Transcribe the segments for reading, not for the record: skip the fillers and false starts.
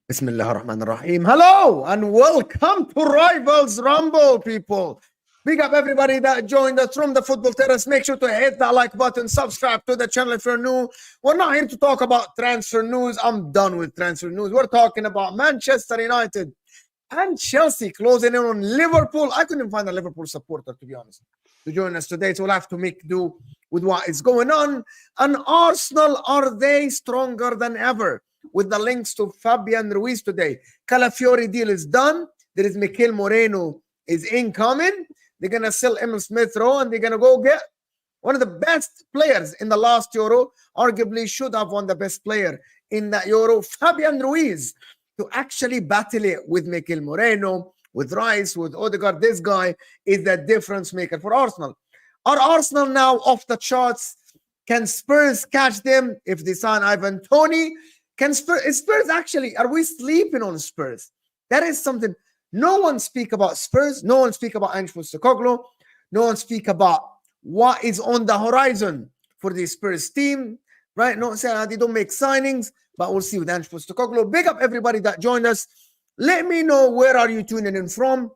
Bismillah ar-Rahman ar-Rahim. Hello and welcome to Rivals Rumble, people. Big up everybody that joined us from the Football Terrace. Make sure to hit that like button, subscribe to the channel if you're new. We're not here to talk about transfer news. I'm done with transfer news. We're talking about Manchester United and Chelsea closing in on Liverpool. I couldn't find a Liverpool supporter, to be honest, to join us today. So we'll have to make do with what is going on. And Arsenal, are they stronger than ever? With the links to Fabian Ruiz today. Calafiori deal is done. There is Mikel Moreno is incoming. They're going to sell Emil Smith-Rowe and they're going to go get one of the best players in the last Euro. Arguably should have won the best player in that Euro. Fabian Ruiz to actually battle it with Mikel Moreno, with Rice, with Odegaard. This guy is the difference maker for Arsenal. Are Arsenal now off the charts? Can Spurs catch them if they sign Ivan Toney? Can Spurs actually, are we sleeping on Spurs? That is something. No one speak about Spurs. No one speak about Ange Postecoglou. No one speak about what is on the horizon for the Spurs team. Right? No, saying they don't make signings, but we'll see with Ange Postecoglou. Big up everybody that joined us. Let me know where are you tuning in from.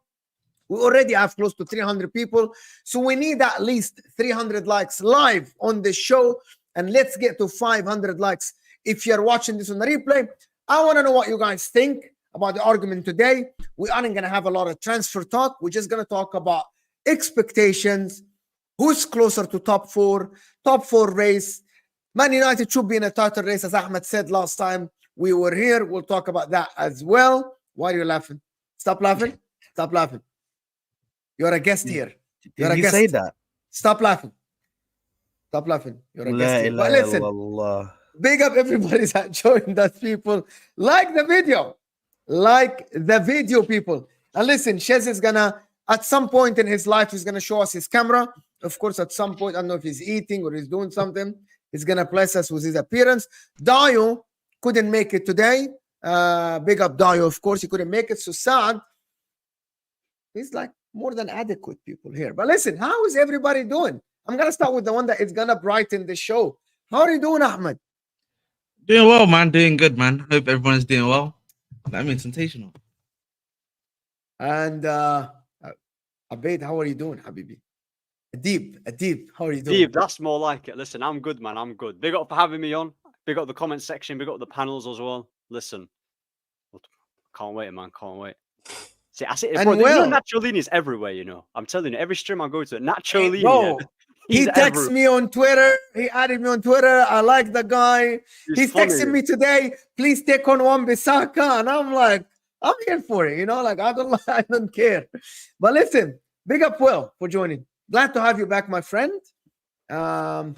We already have close to 300 people. So we need at least 300 likes live on the show. And let's get to 500 likes. If you're watching this on the replay, I want to know what you guys think about the argument today. We aren't going to have a lot of transfer talk. We're just going to talk about expectations, who's closer to top four race. Man United should be in a title race, as Ahmed said last time we were here. We'll talk about that as well. Why are you laughing? Stop laughing. Stop laughing. You're a guest here. You're a guest. Say that? Stop laughing. Stop laughing. You're a guest here. But listen. Big up everybody that joined us, people. Like the video. Like the video, people. And listen, Shez is gonna At some point in his life, he's going to show us his camera. Of course, at some point, I don't know if he's eating or he's doing something. He's going to bless us with his appearance. Dayo couldn't make it today. Big up Dayo, of course. He couldn't make it. So sad. He's like more than adequate people here. But listen, how is everybody doing? I'm going to start with the one that is going to brighten the show. How are you doing, Ahmed? Doing well, man. Doing good, man. Hope everyone's doing well. I mean, sensational. And Abeid, how are you doing, Habibi? Adib, how are you doing? Adib, that's more like it. Listen, I'm good, man. I'm good. Big up for having me on. Big up the comment section. Big up the panels as well. Listen, can't wait, man. Can't wait. See, I see it, bro. There's Naturalini's everywhere, you know. I'm telling you, every stream I go to, Naturalini. Bro, he texts me on Twitter. He added me on Twitter. I like the guy. He's texting me today. Please take on Wan-Bissaka. And I'm like, I'm here for it. You know, like I don't care. But listen, big up Will for joining. Glad to have you back, my friend. I'm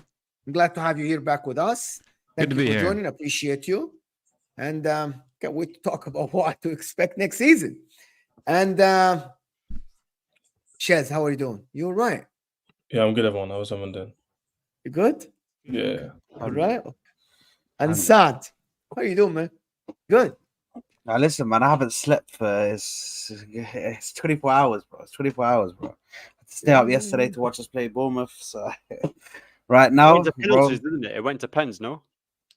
glad to have you here back with us. Thank you for joining. Appreciate you. And can't wait to talk about what to expect next season. And Shez, how are you doing? You all right? Yeah, I'm good, everyone. How's everyone doing? You good? Yeah. All right. And Saad, how are you doing, man? Good. Now listen, man, I haven't slept for it's 24 hours, bro. It's 24 hours, bro. I had to stay up yesterday to watch us play Bournemouth. So right now, it went to penalties, didn't it? It went to pens, no?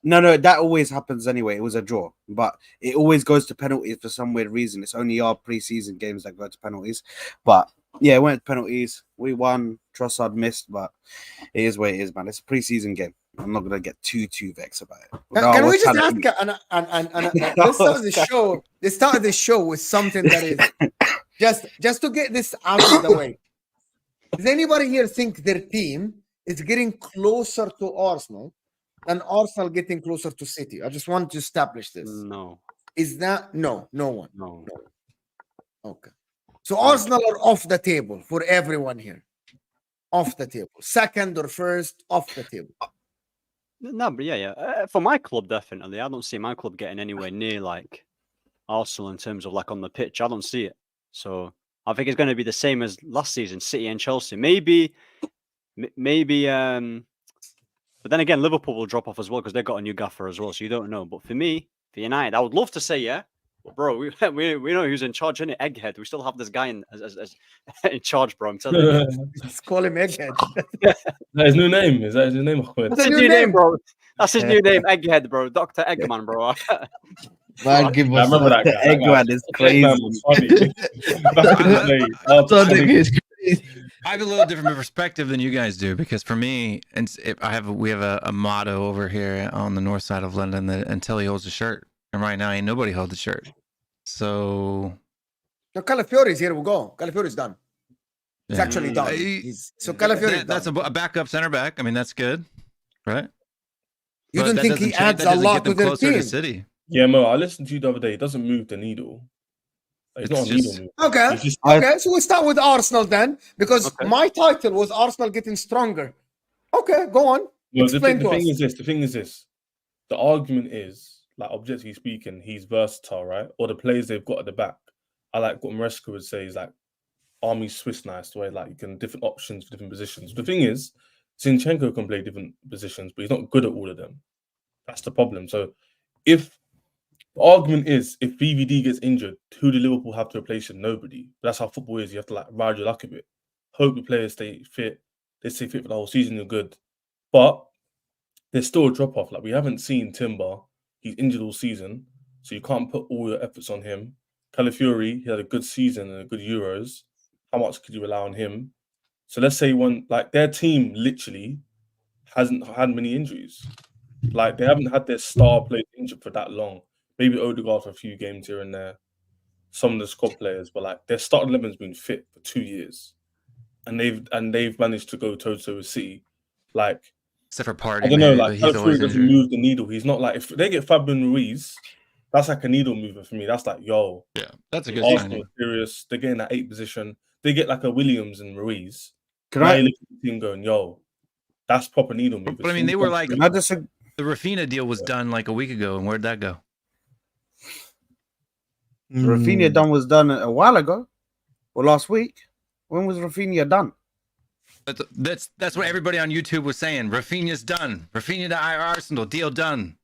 No, that always happens anyway. It was a draw, but it always goes to penalties for some weird reason. It's only our preseason games that go to penalties. But yeah, it went to penalties. We won. Trossard missed, but it is what it is, man. It's a preseason game. I'm not gonna get too vexed about it. Can we just ask? Let's start the show with something that is just to get this out of the way. Does anybody here think their team is getting closer to Arsenal and Arsenal getting closer to City? I just want to establish this. No. Is that no one? No. Okay. So Arsenal are off the table for everyone here. Off the table. Second or first, off the table. No, but yeah. For my club, definitely. I don't see my club getting anywhere near like Arsenal in terms of like on the pitch. I don't see it. So I think it's going to be the same as last season, City and Chelsea. Maybe. But then again, Liverpool will drop off as well because they've got a new gaffer as well. So you don't know. But for me, for United, I would love to say yeah. But bro, we know who's in charge, isn't it? Egghead. We still have this guy in charge, bro. I'm telling you. Let's call him Egghead. That's his new name. Is that his new name? That's his new name, bro. That's his new name, Egghead, bro. Dr. Eggman, bro. Man, give us remember that guy. Eggman is crazy. I have a little different perspective than you guys do because for me, and we have a motto over here on the north side of London that until he holds the shirt, and right now ain't nobody hold the shirt. So, Calafiori's here. We go. Calafiori's done. It's actually done. So Calafiori. That's a backup center back. I mean, that's good, right? You don't think he adds a lot to their team? City. Yeah, Mo, I listened to you the other day. It doesn't move the needle. It's not a needle move. Okay. So we start with Arsenal then, because my title was Arsenal getting stronger. Okay, go on. No, the thing is this. The argument is, like, objectively speaking, he's versatile, right? Or the players they've got at the back. I like what Maresca would say is like Army Swiss knives, the way like you can different options for different positions. The thing is, Zinchenko can play different positions, but he's not good at all of them. That's the problem. So if the argument is if VVD gets injured, who do Liverpool have to replace him? Nobody. That's how football is. You have to like ride your luck a bit. Hope the players stay fit. They stay fit for the whole season. They're good. But there's still a drop-off. Like we haven't seen Timber. He's injured all season. So you can't put all your efforts on him. Calafiori, he had a good season and a good Euros. How much could you rely on him? So let's say when like their team literally hasn't had many injuries. Like they haven't had their star players injured for that long. Maybe Odegaard for a few games here and there. Some of the squad players, but like their starting 11's been fit for 2 years, and they've managed to go toe-to-toe with City. Like except for Party, I don't know. Like Calafiori doesn't move the needle. He's not like if they get Fabian Ruiz, that's like a needle mover for me. That's like yeah, that's a good Arsenal serious. They're getting that 8th position. They get like a Williams and Ruiz. Can I look at the team going that's proper needle movers. But I mean, they were like the Rafinha deal was done like a week ago, and where'd that go? Rafinha was done a while ago, or last week. When was Rafinha done? That's what everybody on YouTube was saying. Rafinha's done. Rafinha to Arsenal deal done.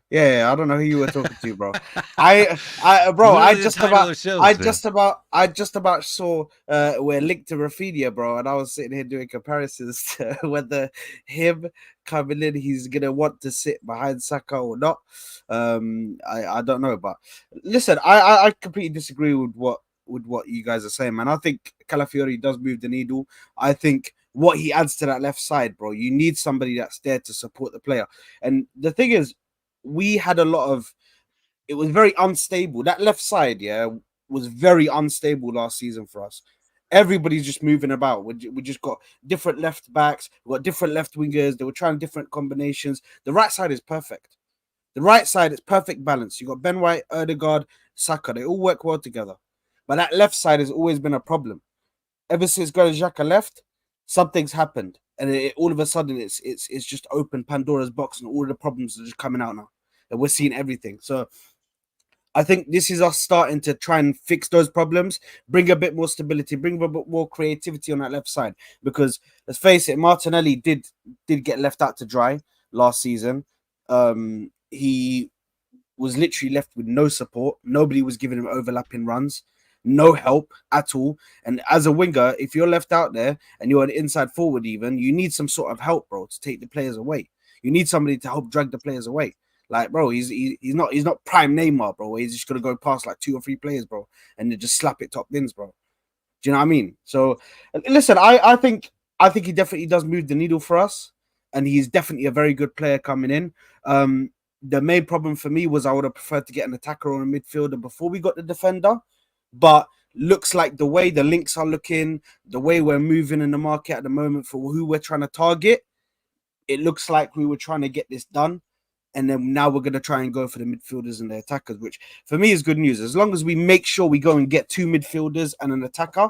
Yeah, I don't know who you were talking to, bro. bro, Literally I the just title about, of shows, I man. just about saw we're linked to Rafinha, bro, and I was sitting here doing comparisons to whether him coming in, he's gonna want to sit behind Saka or not. I don't know, but listen, I completely disagree with what you guys are saying, man. I think Calafiori does move the needle. I think what he adds to that left side, bro, you need somebody that's there to support the player. And the thing is, we had a lot of, it was very unstable. That left side, yeah, was very unstable last season for us. Everybody's just moving about. We just got different left backs, we got different left wingers. They were trying different combinations. The right side is perfect. The right side is perfect balance. You got Ben White, Odegaard, Saka. They all work well together. But that left side has always been a problem. Ever since Granit Xhaka left, something's happened, and all of a sudden it's just open Pandora's box, and all the problems are just coming out now. And we're seeing everything. So I think this is us starting to try and fix those problems, bring a bit more stability, bring a bit more creativity on that left side. Because let's face it, Martinelli did get left out to dry last season. He was literally left with no support. Nobody was giving him overlapping runs, no help at all. And as a winger, if you're left out there and you're an inside forward, even, you need some sort of help, bro, to take the players away. You need somebody to help drag the players away. Like, bro, he's not prime Neymar, bro. He's just gonna go past like 2 or 3 players, bro, and then just slap it top bins, bro. Do you know what I mean? So, listen, I think he definitely does move the needle for us, and he's definitely a very good player coming in. The main problem for me was I would have preferred to get an attacker or a midfielder before we got the defender, but looks like the way the links are looking, the way we're moving in the market at the moment for who we're trying to target, it looks like we were trying to get this done. And then now we're going to try and go for the midfielders and the attackers, which for me is good news. As long as we make sure we go and get 2 midfielders and an attacker,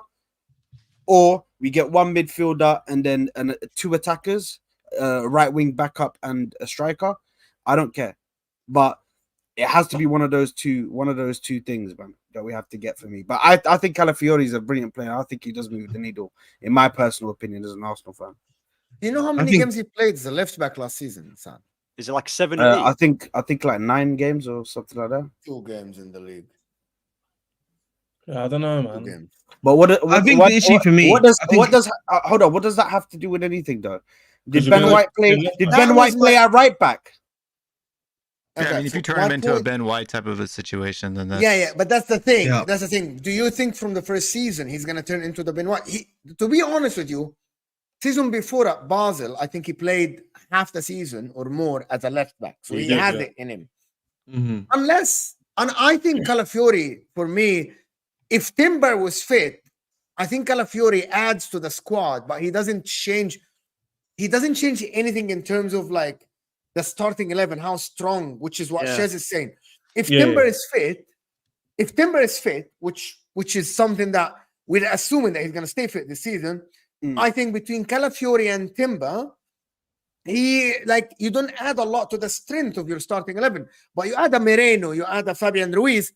or we get 1 midfielder and then 2 attackers, right wing backup and a striker, I don't care. But it has to be one of those two things, man, that we have to get for me. But I think Calafiori is a brilliant player. I think he does move the needle, in my personal opinion, as an Arsenal fan. You know how many games he played as a left back last season, Sam? Is it like 7 or 8? I think like 9 games or something like that. 2 games in the league. Yeah, I don't know, 2 man. games. But what I think the issue for me, what does that have to do with anything though? Did Ben Because White play? Did Ben White play at right back? Yeah, I Okay, mean, if so you turn him what into a point- Ben White type of a situation, then that's... Yeah, but that's the thing. Yeah. That's the thing. Do you think from the first season he's gonna turn into the Ben White? To be honest with you, season before at Basel, I think he played half the season or more as a left back. So He he did, has yeah. it in him. And I think Calafiori, for me, if Timber was fit, I think Calafiori adds to the squad, but he doesn't change anything in terms of like the starting 11, how strong, which is what Shez is saying. If Timber is fit, which is something that we're assuming that he's going to stay fit this season, I think between Calafiori and Timber, you don't add a lot to the strength of your starting 11, but you add a Moreno, you add a Fabian Ruiz,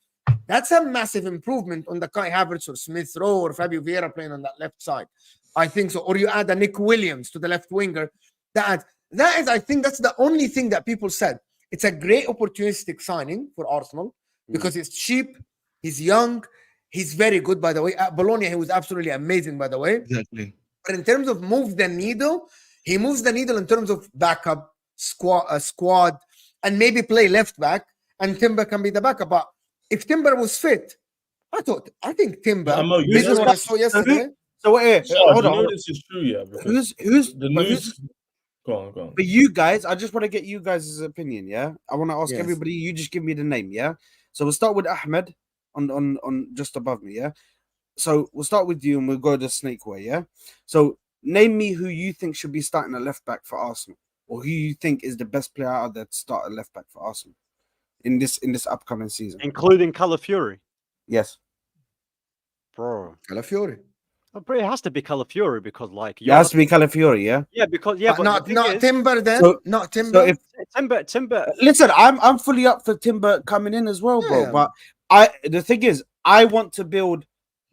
that's a massive improvement on the Kai Havertz or Smith Rowe or Fabio Vieira playing on that left side. I think so. Or you add a Nick Williams to the left winger. That is, I think that's the only thing that people said. It's a great opportunistic signing for Arsenal because it's cheap, he's young, he's very good, by the way. At Bologna, he was absolutely amazing, by the way. Exactly. But in terms of move the needle, he moves the needle in terms of backup, squad, and maybe play left back, and Timber can be the backup. But if Timber was fit, I think Timber, based on what I saw yesterday. So hold on. This is true, yeah. Who's the news? Go on. But you guys, I just want to get you guys' opinion, yeah? I want to ask Yes. everybody, you just give me the name, yeah? So we'll start with Ahmed on just above me, yeah? So we'll start with you and we'll go the snake way, yeah? So name me who you think should be starting at left back for Arsenal, or who you think is the best player out there to start at left back for Arsenal in this upcoming season. Including Calafiori. Yes. Bro. Calafiori. But it has to be Calafiori because It has to be Calafiori, yeah? Yeah, because But not Timber then. So- Not Timber. So if Timber. listen, I'm fully up for Timber coming in as well, bro. Yeah. But the thing is, I want to build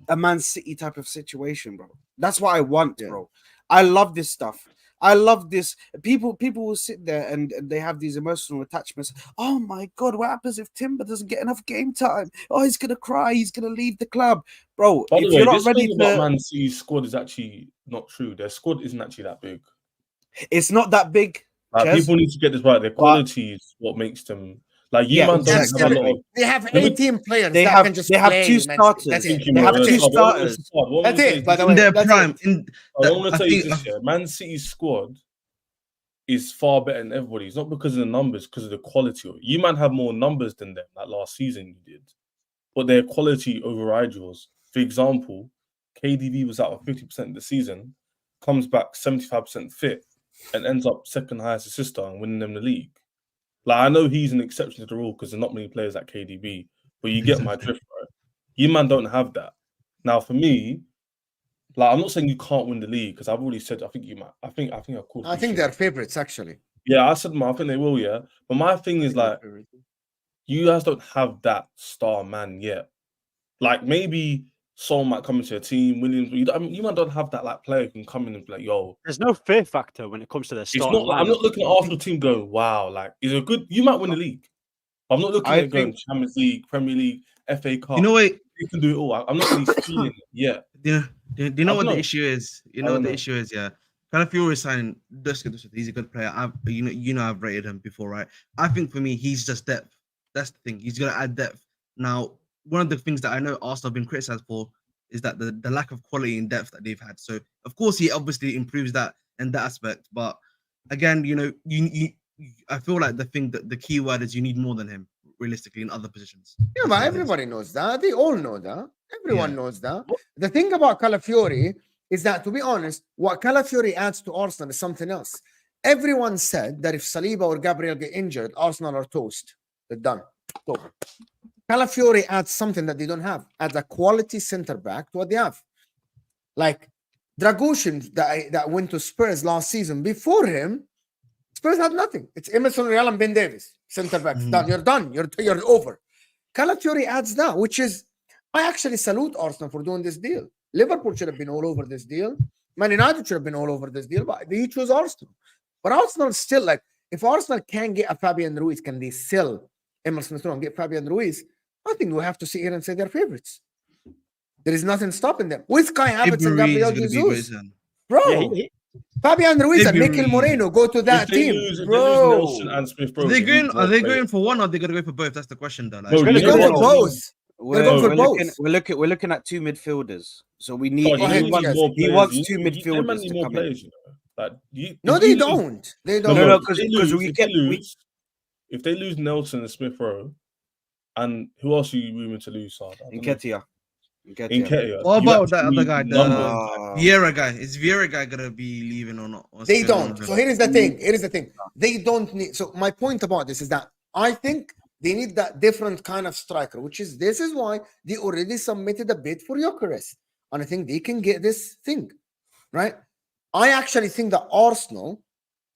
a Man City type of situation, bro. That's what I want, bro. I love this stuff. I love this. People will sit there and they have these emotional attachments. Oh my God, what happens if Timber doesn't get enough game time? Oh, he's gonna cry. He's gonna leave the club, bro. By If the way, you're not this ready thing about Man City's squad is actually not true. Their squad isn't actually that big. it's not that big. Like, people need to get this right. Their quality is what makes them. Like, you man don't have a lot of. They have 18 players. They that have can just they have play, two starters. That's it. They have two starters. That's it. By the way, in their that's prime. it. I want to tell you this here. Man City's squad is far better than everybody. It's not because of the numbers, because of the quality. You man have more numbers than them, like last season you did. But their quality overrides yours. For example, KDB was out of 50% of the season, comes back 75% fit, and ends up second highest assister and winning them the league. Like, I know he's an exception to the rule because there's not many players like KDB, but you get my drift, right? You man don't have that. Now, for me, like, I'm not saying you can't win the league because I've already said I think you might. I think I think they're favorites actually. Yeah, I said I think they will. Yeah, but my thing is like, you guys don't have that star man yet. Like, maybe someone might come into your team, Williams. You might don't have that like player who can come in and be like, yo. There's no fear factor when it comes to their start. I'm not looking at Arsenal team going, wow, like, is it good? You might win the league. I'm not looking at it going Champions League, Premier League, FA Cup. You know what? You can do it all. I'm not really feeling it yet. Do you know what the issue is? You know what the issue is, yeah. Calafiori signing, he's a good player. I've rated him before, right? I think for me, he's just depth. That's the thing. He's gonna add depth. Now, one of the things that I know Arsenal have been criticized for is that the lack of quality and depth that they've had. So of course he obviously improves that in that aspect. But again, I feel like the key word is you need more than him realistically in other positions. Yeah, but everybody knows that. They all know that. Everyone knows that. The thing about Calafiori is that, to be honest, what Calafiori adds to Arsenal is something else. Everyone said that if Saliba or Gabriel get injured, Arsenal are toast. They're done. So, Calafiori adds something that they don't have. Adds a quality center back to what they have. Like Dragoshin that went to Spurs last season. Before him, Spurs had nothing. It's Emerson Real and Ben Davis, center backs. Done. You're done. You're over. Calafiori adds that, which is, I actually salute Arsenal for doing this deal. Liverpool should have been all over this deal. Man United should have been all over this deal, but they chose Arsenal. But Arsenal still, like, if Arsenal can get a Fabian Ruiz, can they sell Emerson and get Fabian Ruiz? I think we have to sit here and say they're favorites. There is nothing stopping them. With Kai Havertz and Gabriel Jesus. Bro, Fabian Ruiz and Mikel Moreno go to that team. Bro. Are they going for one or are they going to go for both? That's the question, though. Like, they're going for both. We're looking at two midfielders, so we need. He wants two midfielders to come in. No, they don't. They don't. No, because if they lose Nelson and Smith Rowe, and who else are you rumored to lose? Nketiah. What about that other guy, the Vieira guy? Is Vieira guy gonna be leaving or not? They don't. So here is the thing. They don't need. So my point about this is that I think they need that different kind of striker, this is why they already submitted a bid for Gyökeres. And I think they can get this thing, right? I actually think that Arsenal,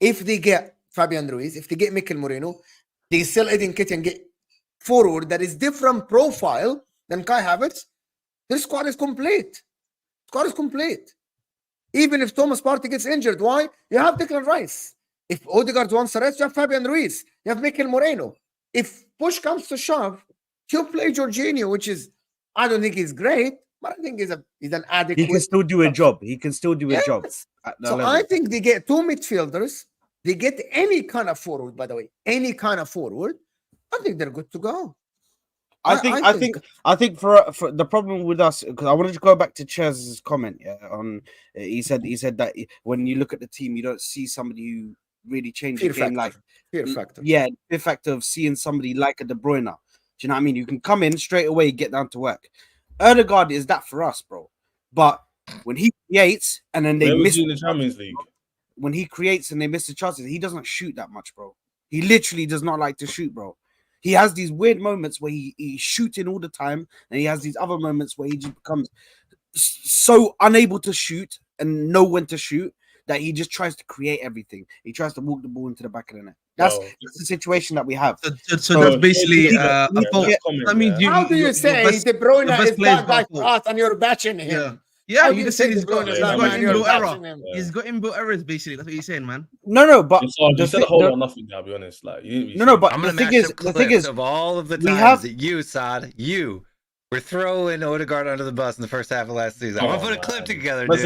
if they get Fabian Ruiz, if they get Mikel Moreno, they sell Edin Nketiah and get forward that is different profile than Kai Havertz, their squad is complete. Even if Thomas Partey gets injured, why? You have Declan Rice. If Odegaard wants to rest, you have Fabian Ruiz. You have Mikel Moreno. If push comes to shove, he'll play Jorginho, which is, I don't think he's great, but I think he's an adequate. He can still do a job. So I think they get two midfielders. They get any kind of forward, by the way, any kind of forward. I think they're good to go. I think for the problem with us, because I wanted to go back to Chaz's comment. He said that when you look at the team, you don't see somebody who really changed the game. Like fear factor. Yeah, fear factor of seeing somebody like a De Bruyne. Do you know what I mean? You can come in straight away, get down to work. Odegaard is that for us, bro. But when he creates and then they miss in the Champions League, when he creates and they miss the chances, he doesn't shoot that much, bro. He literally does not like to shoot, bro. He has these weird moments where he's shooting all the time, and he has these other moments where he just becomes so unable to shoot and know when to shoot that he just tries to create everything. He tries to walk the ball into the back of the net. That's Bro. the situation that we have. So that's basically yeah, that means you. How do you your say best, De Bruyne your best is player's that guy got for us and you're bashing him? Yeah. Yeah, How you do you just say said De he's got Bruyne is yeah, that got guy and you're inbuilt error. bashing him? He's got inbuilt errors, basically. That's what you're saying, man. No, but you said a whole lot of nothing. I'll be honest. Like, you didn't no, but I'm the gonna thing mash is, up clips of all of the we times have- that you, Saad, you were throwing Odegaard under the bus in the first half of last season. I'm gonna put a clip together, dude.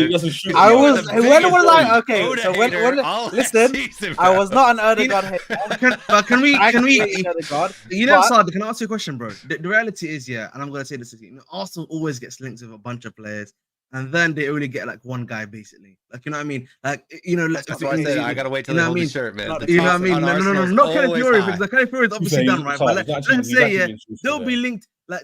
I You were was the when biggest was I okay? Oda So when hater all last listen, season, I bro. was not an Odegaard hater. Can we? Odegaard, You know, but- Saad, can I ask you a question, bro? The reality is, yeah, and I'm gonna say this to you. Arsenal always gets linked with a bunch of players, and then they only get like one guy, basically. Like, you know what I mean? Like, you know, like, That's why I said I gotta wait till you they know hold what I the mean? shirt, man. Not The the You know what I trust mean? on No, Arsenal is not Kelly always Fury, high. because the Kelly Fury is obviously done, right? But let's say, yeah, they'll be linked. Like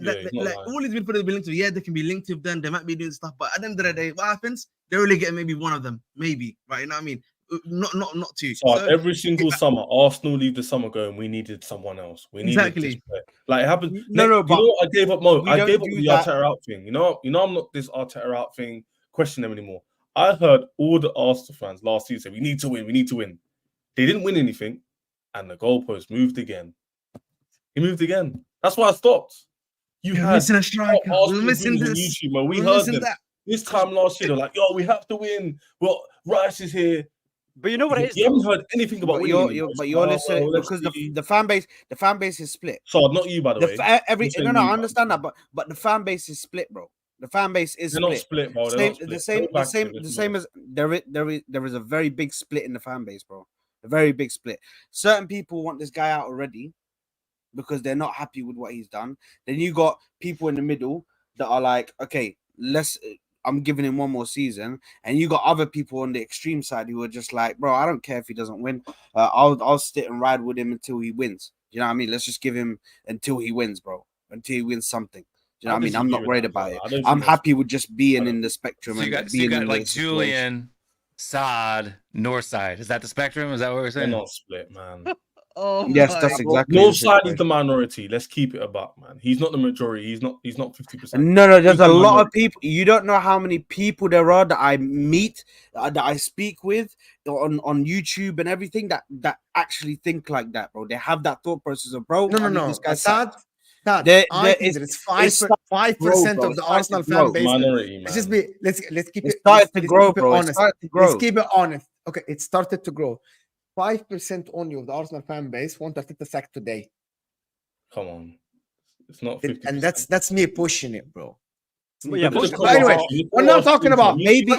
all these midfielders will be linked to. Yeah, they can be linked with them. They might be doing stuff, but at the end of the day, what happens? They only get maybe one of them, maybe, right? You know what I mean? Not two. So every single summer, Arsenal leave the summer going, we needed someone else. We needed this player. Like it happened. No, you know what? I gave up Mo. I gave up do the that. Arteta out thing. You know, I'm not this Arteta out thing question them anymore. I heard all the Arsenal fans last season say, we need to win, we need to win. They didn't win anything, and the goalpost moved again. He moved again. That's why I stopped. You're missing a striker. We're missing this. On YouTube, man. We We're heard missing them. that. This time last year, they're like, yo, we have to win. Well, Rice is here. But you know what it is? You haven't heard anything about But winning. you're listening because the fan base is split. So not you, by the way. I understand that, but the fan base is split, bro. The fan base is They're split. not split, bro. The same as there is a very big split in the fan base, bro. A very big split. Certain people want this guy out already because they're not happy with what he's done. Then you got people in the middle that are like, okay, I'm giving him one more season, and you got other people on the extreme side who are just like, bro, I don't care if he doesn't win. I'll sit and ride with him until he wins. You know what I mean? Let's just give him until he wins, bro. Until he wins something. You know what I mean? I'm not worried about it. I'm happy with just being in the spectrum. So you got like Julian, Saad, Northside. Is that the spectrum? Is that what we're saying? They're not split, man. Oh, yes, that's exactly. Northside is the minority. Let's keep it about, man. He's not the majority. He's not 50%. No, there's a lot of people. You don't know how many people there are that I meet, that I speak with on YouTube and everything that actually think like that, bro. They have that thought process of, bro. No. This guy's sad. I think it's 5% of the Arsenal fan base. Minority, man. Let's keep it. Started to grow, bro. Let's keep it honest. Okay, it started to grow. 5% only of the Arsenal fan base want Arteta sacked today. Come on, it's not 50%. And that's me pushing it, bro. Yeah, but anyway, we're not talking about maybe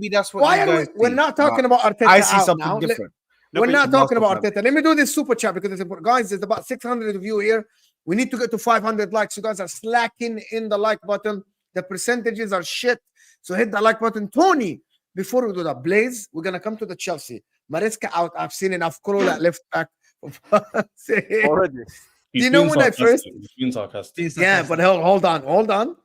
that's what. Why are we're not talking about Arteta? I see out something now. different. We're not talking about Arteta. Let me do this super chat because it's important. Guys, there's about 600 of you here. We need to get to 500 likes. You guys are slacking in the like button. The percentages are shit. So hit the like button. Tony, before we do that, Blaze, we're going to come to the Chelsea. Maresca out. I've seen enough. Corolla left back. Already. Do you know when I first? He's been sarcastic. Yeah, but hold on.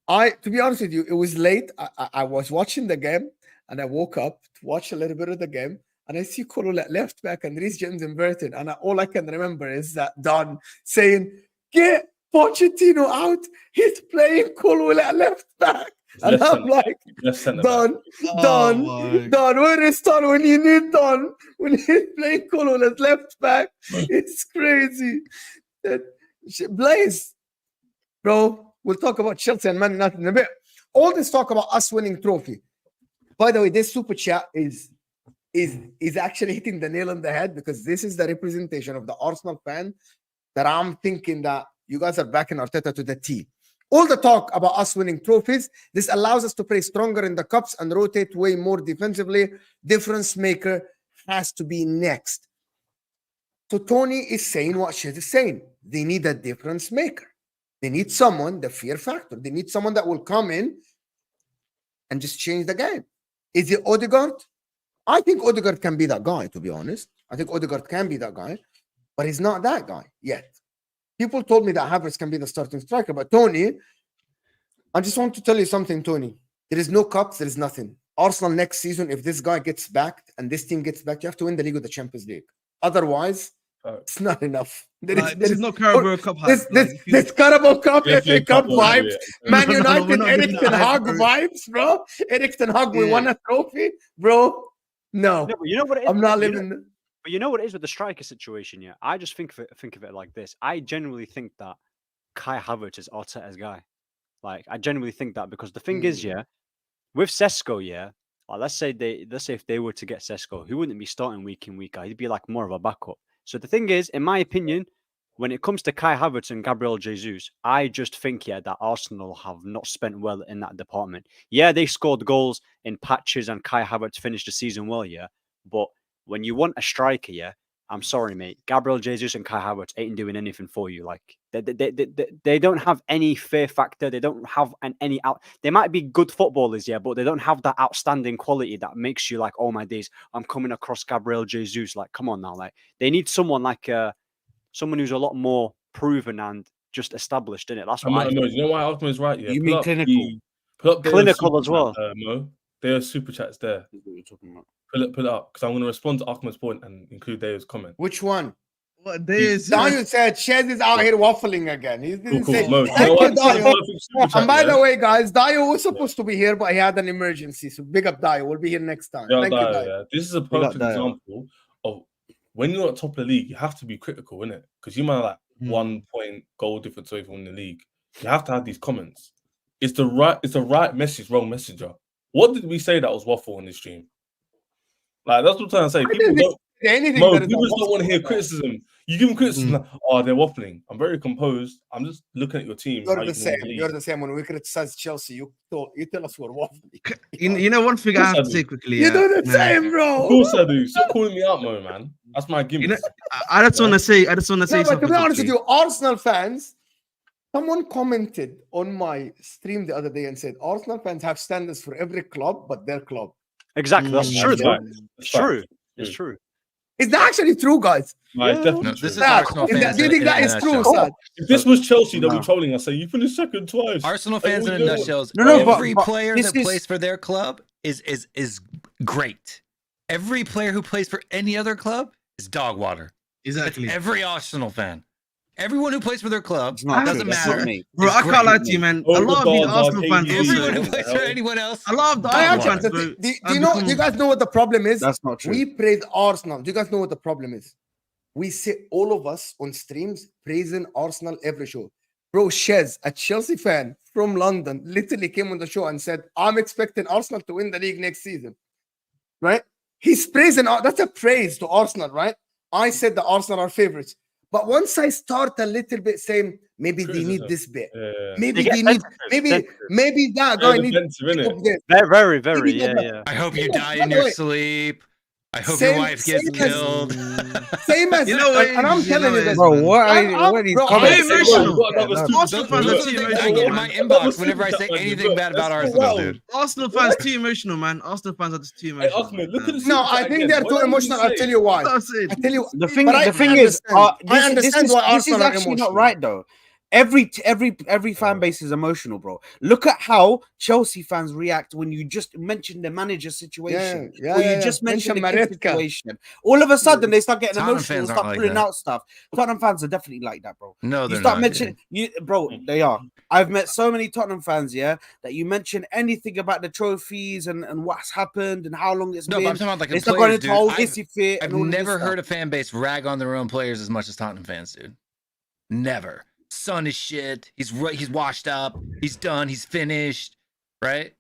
To be honest with you, it was late. I was watching the game and I woke up to watch a little bit of the game. And I see Corolla left back and Reece James inverted. And all I can remember is that Don saying, get Pochettino out. He's playing Corolla left back. And I'm like, Don, where is Don when you need Don? When he's playing Corolla's left back. It's crazy. Blaze, bro, we'll talk about Chelsea and Man United in a bit. All this talk about us winning trophy. By the way, this super chat is actually hitting the nail on the head because this is the representation of the Arsenal fan that I'm thinking that you guys are backing Arteta to the T. All the talk about us winning trophies, this allows us to play stronger in the cups and rotate way more defensively. Difference maker has to be next. So Tony is saying what Shit is saying. They need a difference maker. They need someone, the fear factor. They need someone that will come in and just change the game. Is it Odegaard? I think Odegaard can be that guy, to be honest. I think Odegaard can be that guy, but he's not that guy yet. People told me that Havertz can be the starting striker, but Tony, I just want to tell you something, Tony. There is no cups, there is nothing. Arsenal next season, if this guy gets backed and this team gets back, you have to win the league or the Champions League. Otherwise, it's not enough. This is no Carabao Cup. This Carabao Cup, FA Cup vibes. Man United, Eric Ten Hag vibes, bro. Eric Ten Hag, we won a trophy, bro. No, but you know what it is? I'm not living. But you know what it is with the striker situation, yeah? I just think of it like this. I genuinely think that Kai Havertz is Arteta's guy. Like, I genuinely think that because the thing is, yeah, with Sesko, yeah, like let's say if they were to get Sesko, he wouldn't be starting week in, week out. He'd be like more of a backup. So the thing is, in my opinion, when it comes to Kai Havertz and Gabriel Jesus, I just think, yeah, that Arsenal have not spent well in that department. Yeah, they scored goals in patches and Kai Havertz finished the season well, yeah. But when you want a striker, yeah, I'm sorry, mate. Gabriel Jesus and Kai Havertz ain't doing anything for you. Like they don't have any fear factor. They don't have any out. They might be good footballers, yeah, but they don't have that outstanding quality that makes you like, oh my days, I'm coming across Gabriel Jesus. Like, come on now, like they need someone like someone who's a lot more proven and just established in it. That's what I know. You know why Alkmaar is right? Yeah, You mean clinical? Put up clinical as well. Mo. There are super chats there. What are you talking about? Put it up because I'm going to respond to Ahmed's point and include Dave's comment. Which one? What day is Daniel said Shez is out here waffling again. He didn't say. Mo, Thank you, Dio. And by yeah? the way, guys, Dio was supposed to be here, but he had an emergency. So big up Dio. We'll be here next time. Yeah, Thank you, Dio. yeah. This is a perfect example of when you're at top of the league, you have to be critical, innit? Because you might have like 1 point goal difference away from the league. You have to have these comments. It's the right message, wrong messenger. What did we say that was waffle on this stream? Like that's what I'm trying to say. People don't people just don't want to hear criticism. You give them criticism, like, oh, they're waffling. I'm very composed. I'm just looking at your team. You're the same. You're the same. When we criticize Chelsea, you tell us we're waffling. You know one thing I have to say quickly. You do the same, bro. Of course I do. Stop calling me out, Mo, man. That's my gimmick. You know, I just want to say. But to be honest with you, Arsenal fans. Someone commented on my stream the other day and said Arsenal fans have standards for every club, but their club. Exactly, that's true. Right. It's true. It's true. Is that actually true, guys? Right, No, this is Arsenal fans. Do you think that is true, Sad? If this was Chelsea, they'll be trolling us saying you finished second twice. Arsenal fans in a nutshell. Every player that plays for their club is great. Every player who plays for any other club is dog water. Exactly. That's every Arsenal fan. Everyone who plays for their club doesn't matter. Bro, I can't lie to you, man. A lot of these Arsenal fans. Everyone who plays for anyone else. I love the Arsenal fans. Do you guys know what the problem is? That's not true. We praise Arsenal. Do you guys know what the problem is? We sit all of us on streams praising Arsenal every show. Bro, Shez, a Chelsea fan from London, literally came on the show and said, I'm expecting Arsenal to win the league next season. Right? He's praising, that's a praise to Arsenal, right? I said that Arsenal are favorites. But once I start a little bit saying maybe they need this bit, maybe they need maybe that guy needs very, yeah. I hope you die in your sleep. I hope your wife gets killed. Same as and I'm telling you this, bro. What are these comments? Arsenal fans are too I get in my inbox whenever I say anything bad about Arsenal, dude. Arsenal fans too emotional, man. Arsenal fans are just too emotional. No, I think they're too emotional. I'll tell you why. I tell you the thing is, I understand why this is actually not right though. Every fan base is emotional, bro. Look at how Chelsea fans react when you just mention the manager situation, or you just mention the situation. All of a sudden, they start getting emotional and start pulling out stuff. Tottenham fans are definitely like that, bro. No, they're you start not, mentioning, bro. They are. I've met so many Tottenham fans, that you mention anything about the trophies and what's happened and how long it's been. But I'm talking about like they start going into whole hissy fit. I've never heard a fan base rag on their own players as much as Tottenham fans, dude. Never. Son is shit. He's washed up. He's done. He's finished. Right?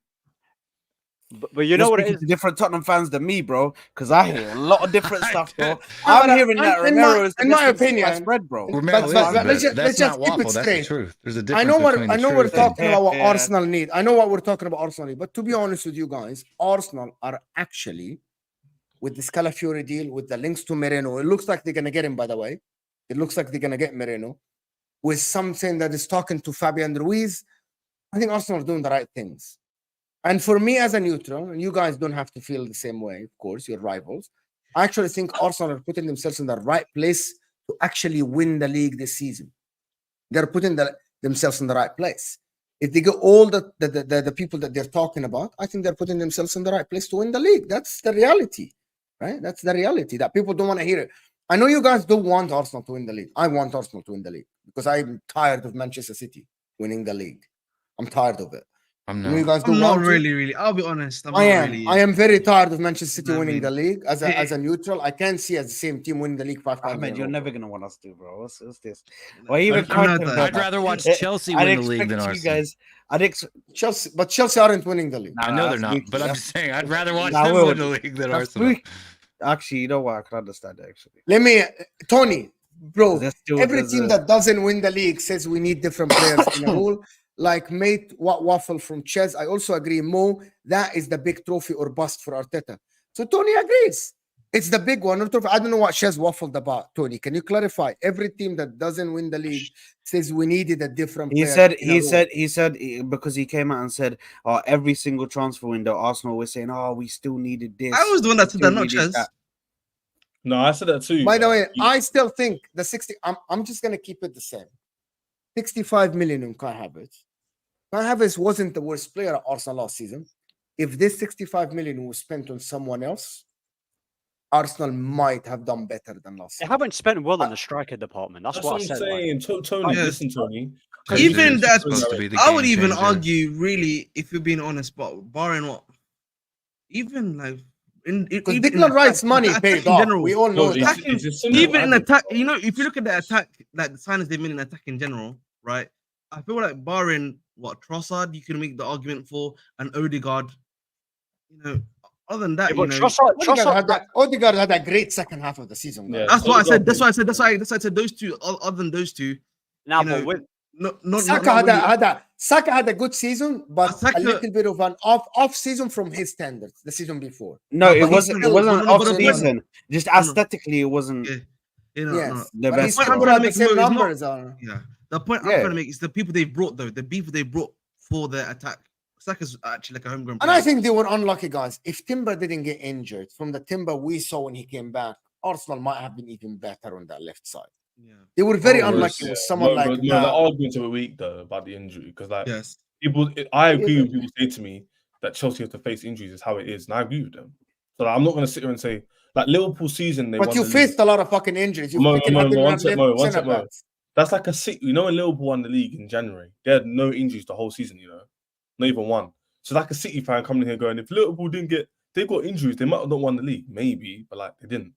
But you know what it is? Different Tottenham fans than me, bro. Because I hear a lot of different stuff, bro. I'm hearing that Romero is, in my opinion, spread, bro. Let's just keep it straight. That's the truth. There's a difference. I know we're talking about what Arsenal need. I know what we're talking about Arsenal need. But to be honest with you guys, Arsenal are actually with the Scalafiori deal, with the links to Moreno. It looks like they're gonna get him. By the way, it looks like they're gonna get Moreno. With something that is talking to Fabian Ruiz, I think Arsenal are doing the right things. And for me as a neutral, and you guys don't have to feel the same way, of course, you're rivals. I actually think Arsenal are putting themselves in the right place to actually win the league this season. They're putting themselves in the right place. If they get all the people that they're talking about, I think they're putting themselves in the right place to win the league. That's the reality, right? That's the reality that people don't want to hear it. I know you guys don't want Arsenal to win the league. I want Arsenal to win the league because I'm tired of Manchester City winning the league. I'm tired of it. I'm You not. guys don't I'm not want to? really. I'll be honest. I'm I not am. really. I am very tired of Manchester City Nah, I winning mean, the league. As it- a neutral, I can't see as the same team winning the league 5 times. Ahmed, in a you're row, never bro. gonna want us to, bro. What's this? you Why know, even I'm trying not to? that. I'd rather watch Chelsea I'd win the league than expect you Arsenal. guys. Chelsea, but Chelsea aren't winning the league. I know they're that's not, weak. but I'm just saying I'd rather watch Nah, them well, win the league than That's Arsenal. weak. Actually, you know what? I can understand that. Actually, Let me, Tony, bro. There's still- Every there's team a- that doesn't win the league says we need different players in a role. Like mate Waffle from Chess. I also agree. Mo, that is the big trophy or bust for Arteta. So Tony agrees. It's the big one. I don't know what Chess waffled about, Tony. Can you clarify? Every team that doesn't win the league says we needed a different he player. said because he came out and said, every single transfer window, Arsenal was saying, we still needed this. I was the one that said that, not needed Chess. No, I said that too. By the way, You- I still think the 60. I'm just gonna keep it the same. 65 million in Kai Havertz. Kai Havertz wasn't the worst player at Arsenal last season. If this 65 million was spent on someone else, Arsenal might have done better than last They season. haven't spent well in the striker department. That's what I I'm said. saying. Tony, Yes. listen, Tony. Even They're that, supposed to be the I would game even changer. argue, really, if you're being honest, but barring what, even like Because even in Declan attack- Rice's money attack paid in off. general, We all know No, that. attacking, it's a simple even in average, attack, bro. you know, if you look at the attack, like the signings they made in attack in general, right? I feel like barring what Trossard, you can make the argument for, and Odegaard. You know, other than that, Yeah, you but know, Odegaard had a great second half of the season. Yeah, Guys. that's what I said. Odegaard That's why I said those two. Other than those two, Now, you know, but with not Saka really. Saka had a good season, but Saka- a little bit of an off season from his standards. The season before. No, No, it but he's wasn't. It still- wasn't no, no, off but the point- season. Just no, no. aesthetically, it wasn't. Yeah, you know, Yes, no. The but best, he's The point still I'm bro. trying had to the make, same Mo, is not- numbers. Yeah, the point I'm Yeah. trying to make is the people they brought though. The people they brought for the attack. Saka's actually like a homegrown And player. I think they were unlucky, guys. If Timber didn't get injured from the Timber we saw when he came back, Arsenal might have been even better on that left side. Yeah. They were very Oh, unlucky Yeah. with someone like the arguments of a week though about the injury because like Yes. people, I agree with people say to me that Chelsea have to face injuries is how it is, and I agree with them. So like, I'm not going to sit here and say like Liverpool season they But won you the faced league. a lot of fucking injuries. You Mo, freaking Mo, had one sec, Mo, one sec, centre Mo. backs. That's like a sick. You know when Liverpool won the league in January, they had no injuries the whole season. You know, not even one. So like a City fan coming in here going, if Liverpool they got injuries, they might have not won the league, maybe, but like they didn't.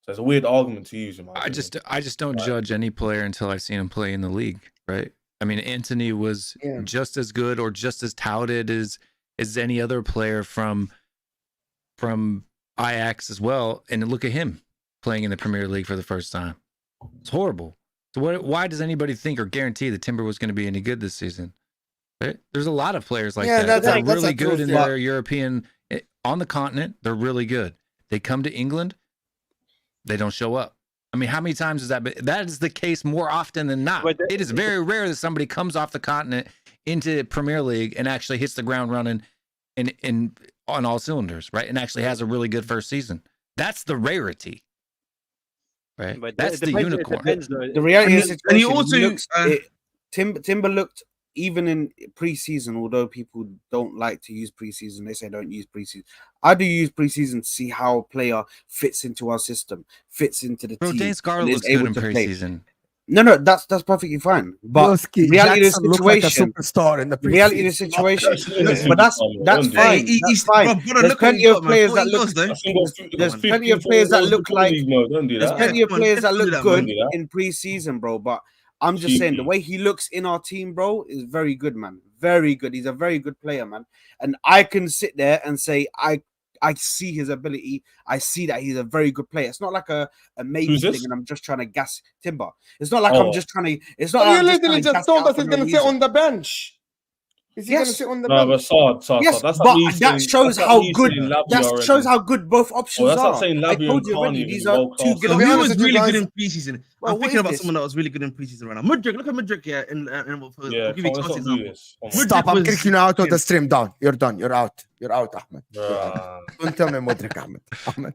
So it's a weird argument to use. In my opinion. I just don't judge any player until I've seen him play in the league, right? I mean, Anthony was just as good or just as touted as any other player from Ajax as well. And look at him playing in the Premier League for the first time. It's horrible. So why does anybody think or guarantee that Timber was going to be any good this season? Right? There's a lot of players like that. They're really good in their European on the continent. They're really good. They come to England, they don't show up. I mean, how many times has that been? That is the case more often than not. It is very rare that somebody comes off the continent into Premier League and actually hits the ground running in on all cylinders, right? And actually has a really good first season. That's the rarity, right? But that's the unicorn. The reality is, and he also Timber looked even in preseason. Although people don't like to use preseason, they say don't use preseason. I do use preseason to see how a player fits into our system, fits into the team. Dane Scarlett looks good in preseason. No, that's perfectly fine. But reality of the situation, superstar in the reality of the situation. But that's fine. That's fine. There's plenty of players that look. There's plenty of players that look like. There's plenty of players that look good in preseason, bro. But I'm just saying the way he looks in our team, bro, is very good, man. Very good. He's a very good player, man. And I can sit there and say I see his ability. I see that he's a very good player. It's not like a maybe thing, and I'm just trying to gas Timber. It's not like I'm just trying to. It's not. You literally just told us he's going to sit on the bench. Is he going to sit on the bench? Yes, but that shows how good. That shows how good both options are. I told you already. These are two good. He was really good in preseason. Well, I'm thinking about someone that was really good in preseason right now. Mudryk, look at Mudryk here. I'll give you a example. Stop! I'm kicking you out of the stream. Down. You're done. You're out. You're out, Ahmed. Don't tell me Mudryk, Ahmed.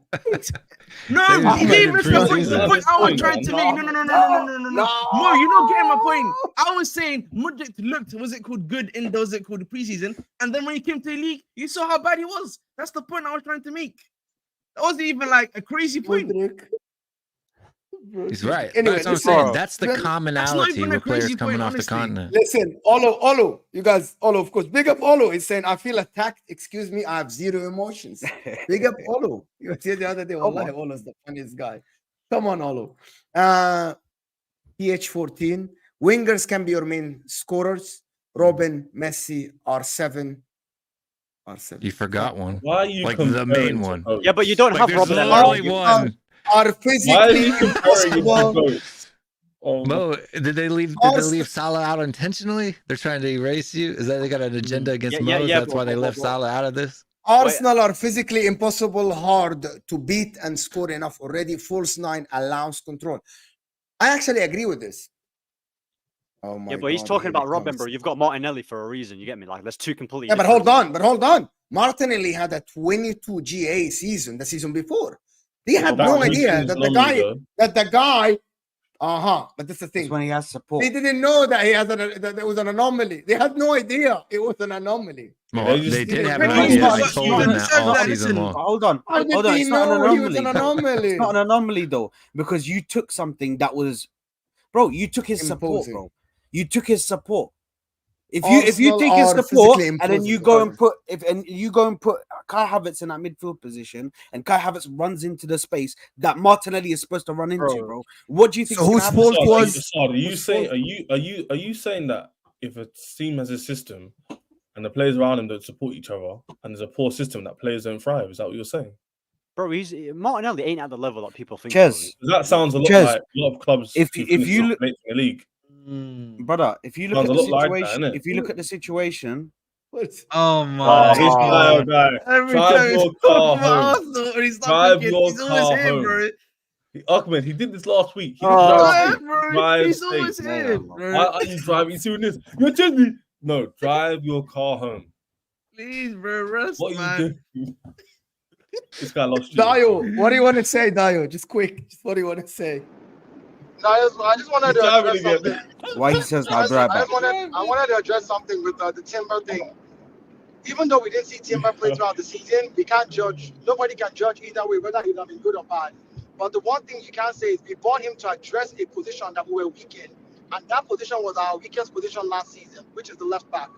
No, he didn't even the point I was trying to make. No. Mo, you're not getting my point. I was saying Mudryk looked, was it called good in those that called preseason, and then when he came to the league, you saw how bad he was. That's the point I was trying to make. That wasn't even like a crazy point. He's right. Anyway, That's what I'm listen, saying. That's the That's commonality even a with players crazy coming point, off the honestly. continent. listen, Olo, you guys, Olo, of course. Big up Olo is saying, I feel attacked. Excuse me, I have zero emotions. Big up Olo. You said the other day, Wallahi, Olo's the funniest guy. Come on, Olo. PH14. Wingers can be your main scorers. Robin, Messi, R7. You forgot one. Why are you Like the comparing main to one. both? Yeah, but you don't Like have there's Robin and literally Messi. one. Are Why are physically you comparing it to impossible. both? Oh, Mo, did they leave Salah out intentionally? They're trying to erase you. Is that they got an agenda against Yeah, Mo? yeah, That's why they left Salah out of this. Arsenal are physically impossible, hard to beat and score enough already. False 9 allows control. I actually agree with this. Oh my Yeah, but he's God, talking here about it Robin, comes. bro. You've got Martinelli for a reason. You get me? Like, there's two completely. Yeah, but different hold on. Martinelli had a 22 GA season the season before. They had That no was idea his that anomaly, though. the guy, but that's the That's thing. when he has support. They didn't know that that there was an anomaly. They had no idea it was an anomaly. Well, they just they did didn't have an know. idea. But I you- told you them that said all that, season listen. long. Hold on. How did Hold on. they It's not an know he was anomaly. an anomaly? It's not an anomaly though, because you took something that was, bro. You took his support, Imposing. bro. You took his support. If you Arsenal take his are support physically and then imposing. you go and put Kai Havertz in that midfield position, and Kai Havertz runs into the space that Martinelli is supposed to run into, bro. What do you think? So whose fault was? Assad, are you saying are you saying that if a team has a system and the players around them don't support each other and there's a poor system that players don't thrive? Is that what you're saying? Bro, Martinelli ain't at the level that people think. Chess. That sounds a lot Chess, like a lot of clubs. if who you finish late in the league, brother, if you look Sounds at a the lot like that, situation, innit? if you look at the situation, Oh my this guy, God. guy. Every Drive time he's your talking car about home. Arsenal or he's not Drive thinking, your he's always car here, home. bro. Ahmed, he did this last week. He did Oh. drive Yeah, safe. bro. Drive He's safe. always here, No. bro. Why are you driving? You doing this? You're Disney. No, drive your car home. Please, bro, rest, What are man. you doing? This guy lost you. Dio, what do you want to say, Dio? Just quick. Just what do you want to say? No, I just wanted He's to driving address again. something. why he says I I'll drive back. wanted to address something with the Timber thing. Even though we didn't see Timber play throughout the season, we can't judge. Nobody can judge either way, whether he would have been good or bad. But the one thing you can say is we bought him to address a position that we were weak in. And that position was our weakest position last season, which is the left back.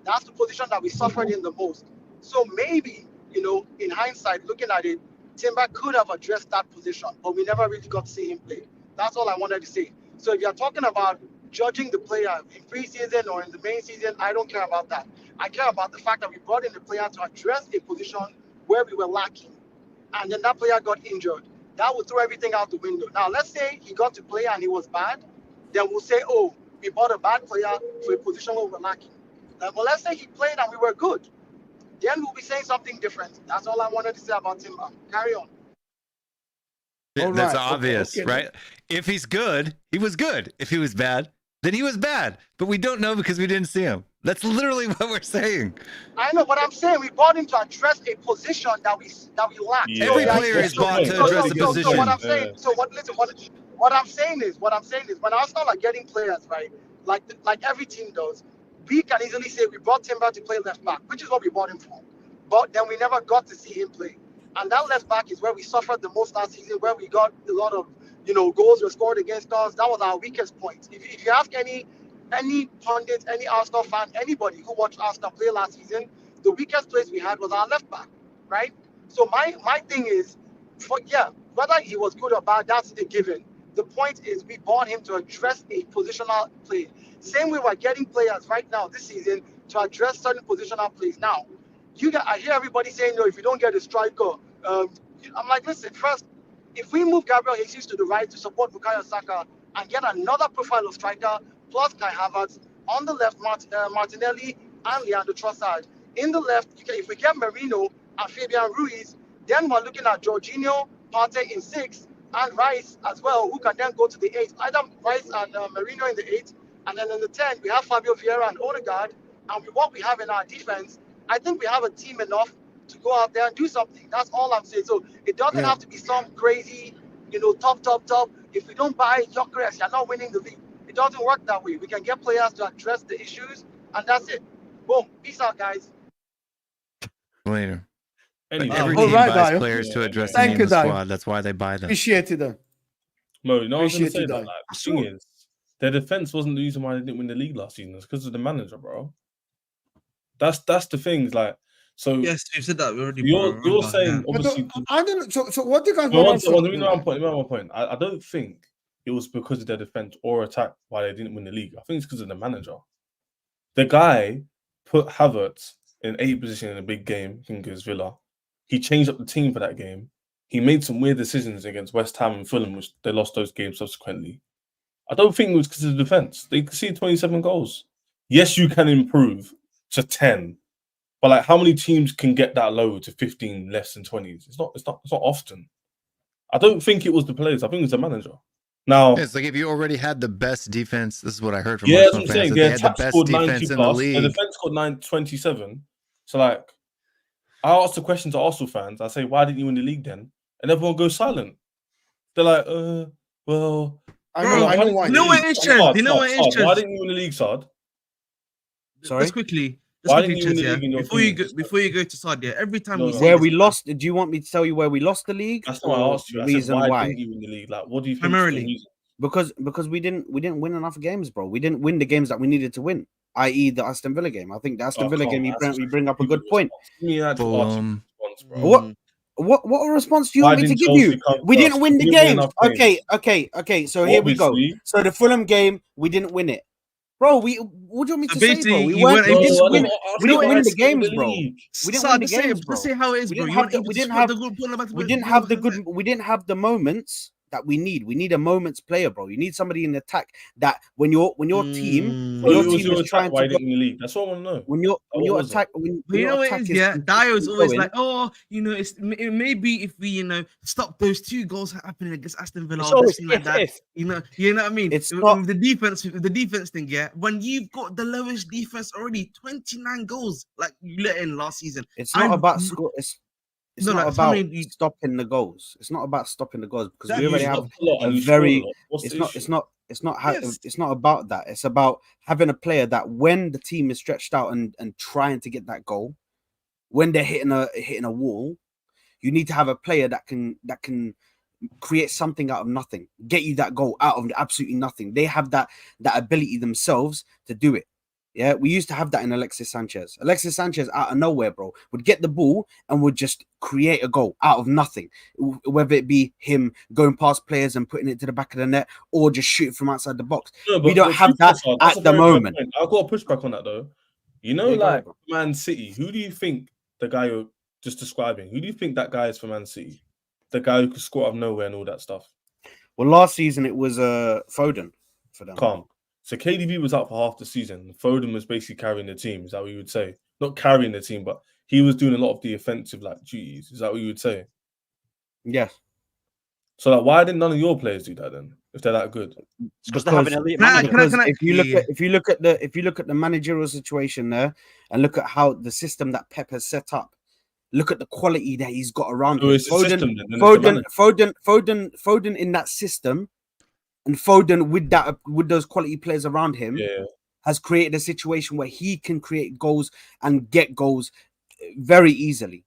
That's the position that we suffered in the most. So maybe, in hindsight, looking at it, Timber could have addressed that position, but we never really got to see him play. That's all I wanted to say. So if you're talking about judging the player in preseason or in the main season, I don't care about that. I care about the fact that we brought in the player to address a position where we were lacking. And then that player got injured. That would throw everything out the window. Now, let's say he got to play and he was bad. Then we'll say, oh, we bought a bad player for a position where we're lacking. But let's say he played and we were good. Then we'll be saying something different. That's all I wanted to say about Timber. Carry on. That's obvious, right? If he's good, he was good. If he was bad, then he was bad. But we don't know because we didn't see him. That's literally what we're saying. I know, but I'm saying we brought him to address a position that we lacked. Yeah. Every So, player is bought to address a position. So what I'm saying, what I'm saying is when Arsenal are getting players, right, like every team does, we can easily say we brought Timber to play left back, which is what we bought him for. But then we never got to see him play. And that left back is where we suffered the most last season, where we got a lot of, goals were scored against us. That was our weakest point. If you ask any pundit, any Arsenal fan, anybody who watched Arsenal play last season, the weakest place we had was our left back, right? So my thing is, whether he was good or bad, that's a given. The point is we bought him to address a positional play. Same way we're getting players right now this season to address certain positional plays. Now, I hear everybody saying, no, if you don't get a striker, I'm like, listen, first, if we move Gabriel Jesus to the right to support Bukayo Saka and get another profile of striker plus Kai Havertz, on the left, Martinelli and Leandro Trossard. In the left, if we get Merino and Fabian Ruiz, then we're looking at Jorginho, Partey in 6, and Rice as well, who can then go to the 8. Either Rice and Merino in the 8, and then in the 10, we have Fabio Vieira and Odegaard. And with what we have in our defense, I think we have a team enough to go out there and do something. That's all I'm saying. So it doesn't have to be some crazy, top. If we don't buy Gyökeres, you're not winning the league. It doesn't work that way. We can get players to address the issues, and that's it. Boom. Peace out, guys. Later. Anyway, Every All team right, buys Dio. players to address the Thank need you, in the Dio. squad. That's why they buy them. Appreciate it. Mo, you know what I was going to Appreciate say you, that. Don. Like, I the saw. thing is, their defense wasn't the reason why they didn't win the league last season. It's because of the manager, bro. That's the things. Like, so Yes, you've said that already, you're bro. saying But obviously. I don't know. So what do you guys Well, want let from? me know my point. I don't think it was because of their defense or attack why they didn't win the league. I think it's because of the manager. The guy put Havertz in 8th position in a big game, I think it was Villa. He changed up the team for that game. He made some weird decisions against West Ham and Fulham, which they lost those games subsequently. I don't think it was because of the defense. They conceded 27 goals. Yes, you can improve to 10. But like, how many teams can get that low to 15 less than 20s? It's not often. I don't think it was the players. I think it was the manager. Now, it's like if you already had the best defense. This is what I heard from yeah, that's Arsenal what I'm saying. fans. That Their they had the attack best scored defense 90 in the plus. Their league. defense scored 27. So like, I asked the question to Arsenal fans. I say, why didn't you win the league then? And everyone goes silent. They're like, well, I know why. You know what it is? You know what it is? Why didn't you win the league, Sard? Sorry? Just quickly. Why Just didn't you win quickly, the league in your before you opinion? before you go to Saudi, every time No, we no. say Where this, we lost? Do you want me to tell you where we lost the league? That's not what I or asked you. the I said, reason why didn't you win the league? Like, what do you think? Primarily. Because we didn't win enough games, bro. We didn't win the games that we needed to win, i.e. the Aston Villa game. I think the Aston Villa game, you bring up a good point. What response do you want me to give you? We didn't win the games. Okay. So here we go. So the Fulham game, we didn't win it, bro. What do you want me to say, bro? We didn't win the games, bro. We didn't win the games, bro. Let's say how it is, bro. We didn't have the moments that we need. We need a moment's player, bro. You need somebody in the attack that when your team is trying to go, league. That's what I want to know. when your attack, you know what it is, yeah. Dio's always like, oh, it may be if we, stop those 2 goals happening against Aston Villa or something like that. You know what I mean? It's with the defense thing, yeah. When you've got the lowest defense already, 29 goals, like you let in last season. It's not about score. It's No, not like, about somebody- stopping the goals. It's not about stopping the goals because That we already you have stop a lot and a you score a very. lot. What's It's the not. issue? It's not. Yes. It's not about that. It's about having a player that when the team is stretched out and trying to get that goal, when they're hitting a wall, you need to have a player that can create something out of nothing, get you that goal out of absolutely nothing. They have that ability themselves to do it. Yeah, we used to have that in Alexis Sanchez. Alexis Sanchez out of nowhere, bro, would get the ball and would just create a goal out of nothing. Whether it be him going past players and putting it to the back of the net or just shooting from outside the box. No, we don't have that at the moment. I've got a pushback on that though. You know, Yeah, go like ahead, bro. Man City, who do you think the guy you're just describing, who do you think that guy is for Man City? The guy who could score out of nowhere and all that stuff. Well, last season it was Foden for them. Calm. So KDB was out for half the season. Foden was basically carrying the team. Is that what you would say? Not carrying the team, but he was doing a lot of the offensive duties. Is that what you would say? Yes. So why didn't none of your players do that then? If they're that good? Because they have an elite Can I- manager. Because if you look at the managerial situation there and look at how the system that Pep has set up, look at the quality that he's got around So him. it's the system then, it's the Foden in that system, and Foden with those quality players around him has created a situation where he can create goals and get goals very easily.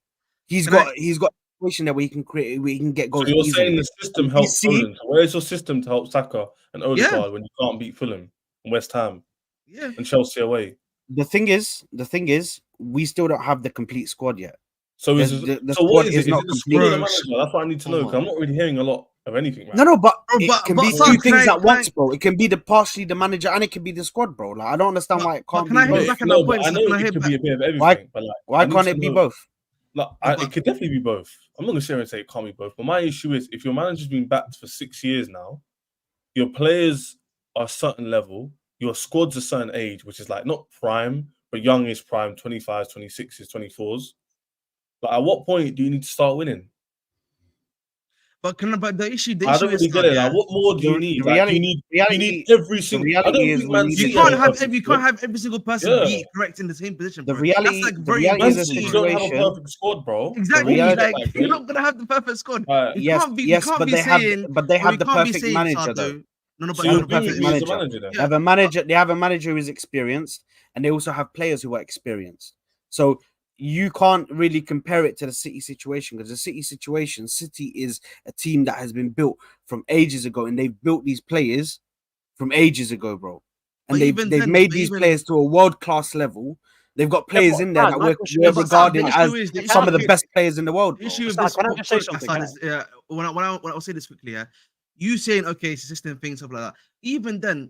He's got a situation there where he can get goals. So you're easily. saying the system helps Fulham. So where's your system to help Saka and Odegaard when you can't beat Fulham and West Ham and Chelsea away? The thing is, we still don't have the complete squad yet. So The what squad is it? Is not it the squad or the complete. manager? That's what I need to know because I'm not really hearing a lot of anything. Man. No, but it but- can but be Sam, two can things I- at once, bro. It can be partially the manager and it can be the squad, bro. Like I don't understand why it can't can be I hit both. back on that point? I So know can I it hit could back? be a bit of everything. But Why can't it be both? It could definitely be both. I'm not going to sit here and say it can't be both. But my issue is if your manager's been backed for 6 years now, your players are a certain level, your squad's a certain age, which is like not prime, but youngish prime, 25s, 26s, 24s. But at what point do you need to start winning? But the issue I don't really get it. Like, what more do you need? Do you need every single? I don't think Man you City can't are have perfect you squad. can't have every single person be correct in the same position. The bro. reality- That's like the very reality Man is a impossible, City bro. don't have a situation- perfect squad, bro. Exactly. reality- Like you're not gonna have the perfect squad. Yes, but they have the perfect manager though. No, So They you're have a agreeing perfect with me as a manager. manager then? They have a manager. They have a manager who is experienced, and they also have players who are experienced. So you can't really compare it to the City situation, because the City situation, City is a team that has been built from ages ago, and they've built these players from ages ago, bro. And they've made these players to a world-class level. They've got players in there that we're regarded as some of the best players in the world. The issue with this, can I just say something? When I'll say this quickly, yeah. You saying okay, it's a system thing, stuff like that. Even then,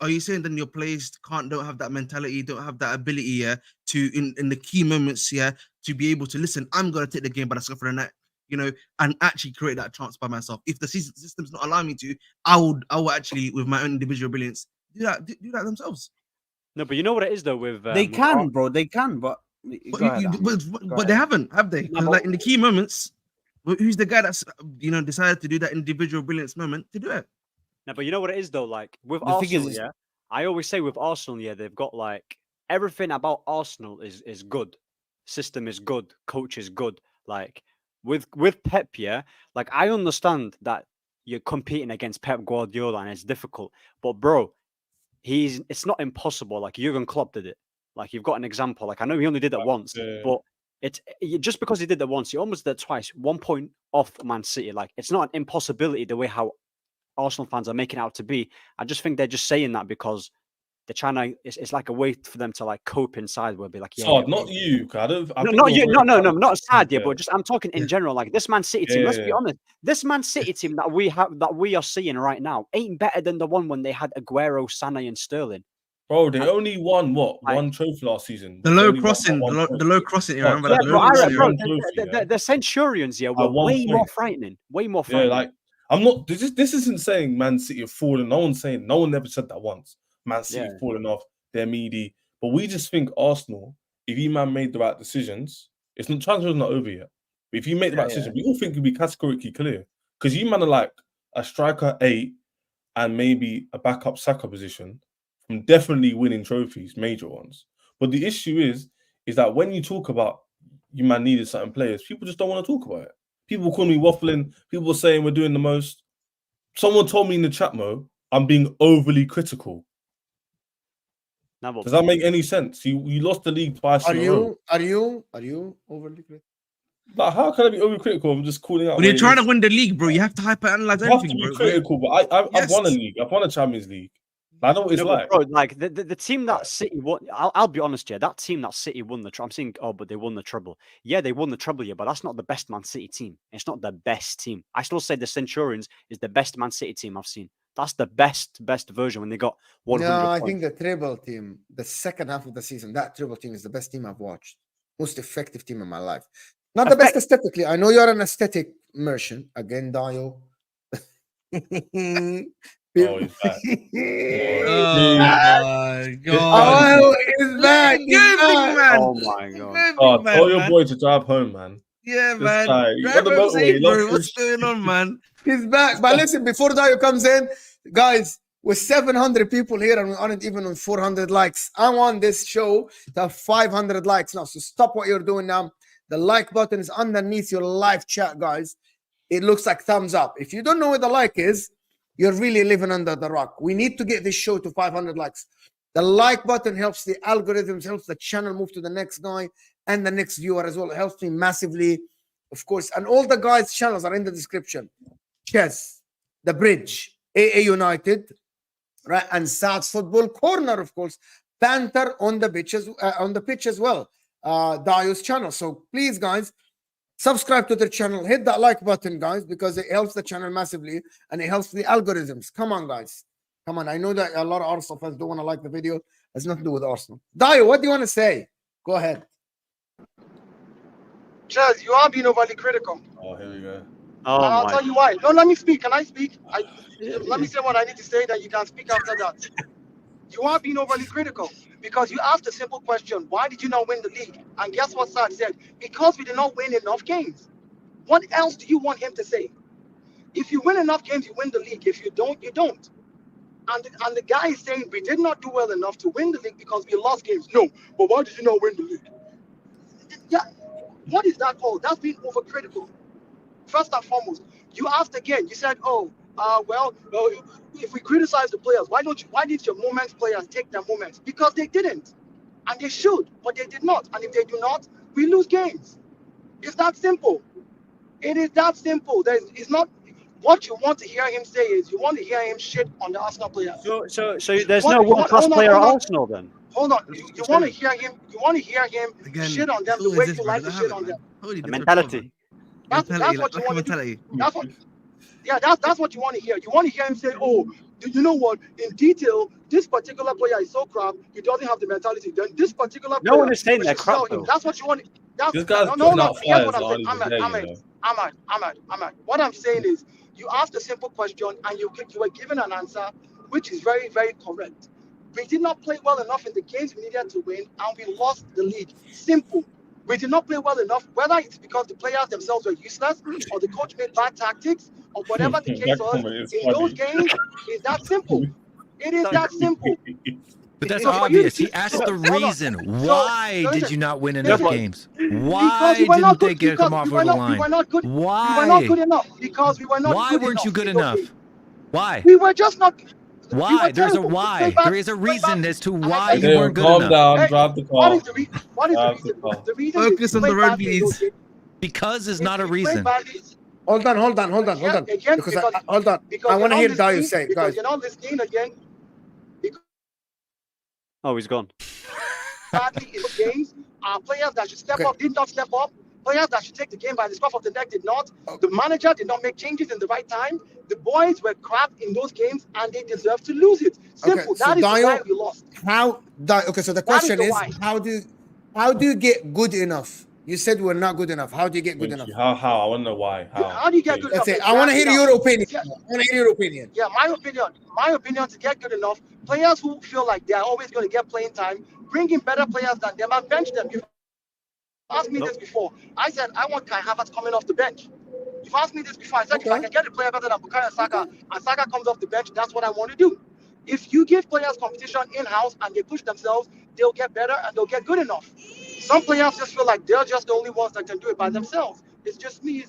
are you saying then your players don't have that mentality, don't have that ability, yeah, to in the key moments, yeah, to be able to listen? I'm gonna take the game by the scruff of the neck, you know, and actually create that chance by myself. If the system's not allowing me to, I will actually, with my own individual brilliance, do that themselves. No, but you know what it is though. With they can, bro, they can, but they haven't, have they? Because like in the key moments. Who's the guy that's decided to do that individual brilliance moment to do it? No, but you know what it is though. Like with Arsenal, yeah. I always say with Arsenal, yeah, they've got like everything about Arsenal is good. System is good. Coach is good. Like with Pep, yeah. Like I understand that you're competing against Pep Guardiola and it's difficult, but bro, it's not impossible. Like Jurgen Klopp did it. Like you've got an example. Like I know he only did it once, but. Just because he did that once, he almost did it twice. 1 point off Man City. Like it's not an impossibility the way how Arsenal fans are making it out to be. I just think they're just saying that because they're trying to. It's like a way for them to like cope inside. Where be like, yeah, not you. Not you. No, not sad. Yeah, but just I'm talking in general. Like this Man City team. Let's be honest. This Man City team that we are seeing right now ain't better than the one when they had Aguero, Sané, and Sterling. Bro, they only won one trophy last season. The low crossing, the low crossing. You remember that? The Centurions, yeah, were way more frightening. Way more frightening. Yeah, like I'm not. This isn't saying Man City have fallen. No one ever said that once. Man City falling off. They're meaty, but we just think Arsenal. If you man made the right decisions, transfer's not over yet. But if you make the right decision, we all think you'll be categorically clear because you man are like a striker 8 and maybe a backup Saka position. I'm definitely winning trophies, major ones. But the issue is that when you talk about you man needed certain players, people just don't want to talk about it. People call me waffling. People saying we're doing the most. Someone told me in the chat, Mo, I'm being overly critical. Does that make any sense? You lost the league twice. Are you overly critical? Like, how can I be overly critical? I'm just calling out. When you're trying to win the league, bro, you have to hyper-analyze everything. You have to be critical, but I've won a league. I've won a Champions League. I know what it's like. Bro, like the team that City won. I'll be honest, yeah. That team that City won the. I'm saying, but they won the treble. Yeah, they won the treble, yeah. But that's not the best Man City team. It's not the best team. I still say the Centurions is the best Man City team I've seen. That's the best version when they got 100 No, I points. think the treble team, the second half of the season, that treble team is the best team I've watched. Most effective team in my life. Not the best aesthetically. I know you're an aesthetic merchant. Again, Dio. Oh, he's back. Oh my god! Oh, he's back! Oh my god! Tell your boy to drive home, man. Yeah, man. What's going on, man? He's back. But listen, before Dio comes in, guys, with 700 people here and we aren't even on 400 likes, I want this show to have 500 likes now. So stop what you're doing now. The like button is underneath your live chat, guys. It looks like thumbs up. If you don't know where the like is, you're really living under the rock. We need to get this show to 500 likes. The like button helps the algorithms, helps the channel move to the next guy and the next viewer as well. It helps me massively, of course. And all the guys' channels are in the description. Chess, The Bridge, AA United, right? And Saad's Football Corner, of course. Panther on the pitch as well. Dio's channel. So please, guys, subscribe to their channel. Hit that like button, guys, because it helps the channel massively and it helps the algorithms. Come on, guys. Come on. I know that a lot of Arsenal fans don't want to like the video. It has nothing to do with Arsenal. Dio, what do you want to say? Go ahead. Chaz, you are being overly critical. Oh, here we go. Oh, I'll tell you why. No, let me speak. Can I speak? Let me say what I need to say, that you can speak after that. You are being overly critical because you asked a simple question. Why did you not win the league? And guess what Saad said? Because we did not win enough games. What else do you want him to say? If you win enough games, you win the league. If you don't, you don't. And the guy is saying we did not do well enough to win the league because we lost games. No, but why did you not win the league? Yeah, what is that called? That's being overcritical. First and foremost, you asked again. You said, if we criticize the players, why did your moments players take their moments? Because they didn't. And they should, but they did not. And if they do not, we lose games. It's that simple. It is that simple. It's not what you want to hear him say is you want to hear him shit on the Arsenal players. So there's no world-class player at Arsenal then. Hold on. You want to hear him? You want to hear him shit on them the way you like to shit on them. The mentality. That's what you want to do. That's what you want to hear. You want to hear him say, "Oh, you know what? In detail, this particular player is so crap. He doesn't have the mentality. Then this particular player, no one is saying they're crap though. That's what you want. This guy's putting out fires on Ahmad. What I'm saying is, you asked a simple question and you were given an answer, which is very, very correct. We did not play well enough in the games we needed to win, and we lost the league. Simple. We did not play well enough, whether it's because the players themselves were useless or the coach made bad tactics or whatever the case was. In those games, it's that simple. It is that simple. But that's obvious. He asked the reason. Why did you not win enough games? Why didn't they come off with the line? We were not good. Why? We were not good enough because we were not. Why weren't you good enough? Why? We were just not. Why? There's a why. There is a reason as to why you weren't good enough. Calm down. Drive the car. What is the reason? The reason Focus on the road, please. Because is not a reason. Hold on. Hold on. Because I want to hear Dayo say, guys. You're not listening again. Oh, he's gone. Badly in the games, our players that should step up did not step up. Players that should take the game by the scruff of the neck did not. The manager did not make changes in the right time. The boys were crap in those games, and they deserve to lose it. Simple. So that is Dayo, why we lost. So the question is, how do you get good enough? You said we're not good enough. How do you get good enough? How? I want to know why. How do you get good enough? That's it. I want to hear your opinion. Yeah, my opinion to get good enough. Players who feel like they are always going to get playing time, bring in better players than them and bench them. You've asked me this before. I said I want Kai Havertz coming off the bench. You've asked me this before. I said if I can get a player better than Bukayo Saka and Saka comes off the bench, that's what I want to do. If you give players competition in-house and they push themselves, they'll get better and they'll get good enough. Some players just feel like they're just the only ones that can do it by themselves. It's just me.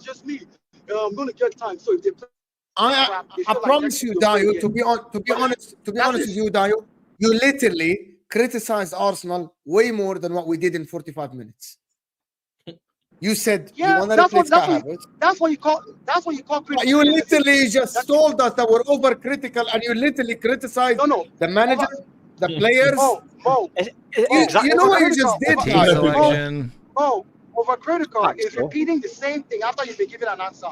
I'm going to get time. So if they play I promise you, Dayo, to be honest with you, Dayo, you literally criticized Arsenal way more than what we did in 45 minutes. You said you want to replace Kai Havertz. That's what you call criticism. You literally just told us that we're overcritical, and you literally criticized the manager, the players. Mo. You know what you just did, Dayo? Overcritical is repeating the same thing after you've been given an answer.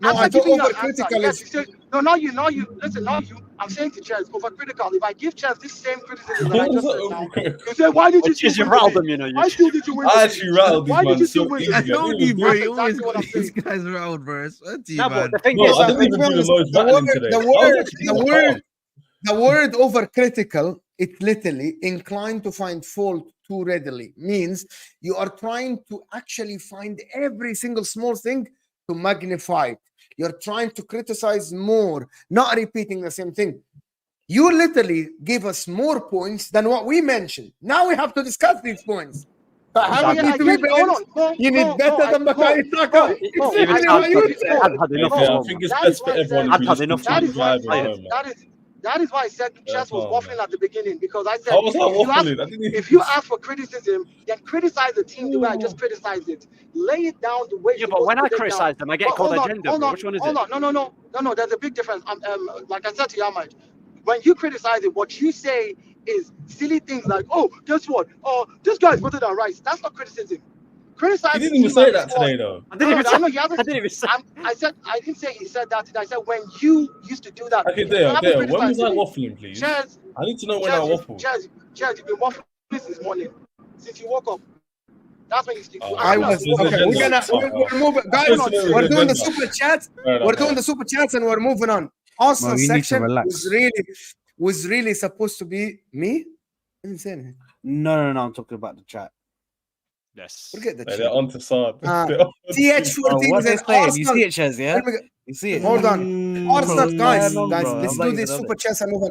No, I thought overcritical is. No, you. Listen, not you. I'm saying to Chess, overcritical. If I give Chess this same criticism that I just said now, you say, why did you rattled them, you know? Why still did you win? I actually rattled these man so easy. I told you, bro. You always Exactly what I'm got these saying. guys rattled, bro. The thing is, I didn't even do the most rattling today. The word overcritical, it literally inclined to find fault too readily, means you are trying to actually find every single small thing to magnify it. You're trying to criticize more, not repeating the same thing. You literally give us more points than what we mentioned. Now we have to discuss these points. But how you need to be better? You need better than Bukayo Saka. I think it's best for everyone if we just keep driving. That is why I said Chess was waffling at the beginning, because I said How was I waffling? if you ask for criticism, then criticize the team the way I just criticized it. Lay it down the way. Yeah, but when I criticize them, I get called agenda. Which one is it? No. There's a big difference. Like I said to Yamaj, when you criticize it, what you say is silly things like, "Oh, guess what? Oh, this guy's better than Rice." That's not criticism. Criticize. He didn't even say that today, though. I didn't say he said that today. I said when you used to do that. Okay, there. When was I waffling, please? Chaz, I need to know when I waffled. Chaz, you've been waffling this morning since you woke up. That's when you speak. I was okay. We're moving, guys. We're doing the super chats. We're doing the super chats, and we're moving on. Arsenal section was really supposed to be me. I didn't say anything. No. I'm talking about the chat. Yes. Forget the chat. They're on to Sard. TH14 what says saying? Arsenal. You see it, Chaz, yeah? You see it. Hold on. Arsenal, guys, let's do this super chats and move on.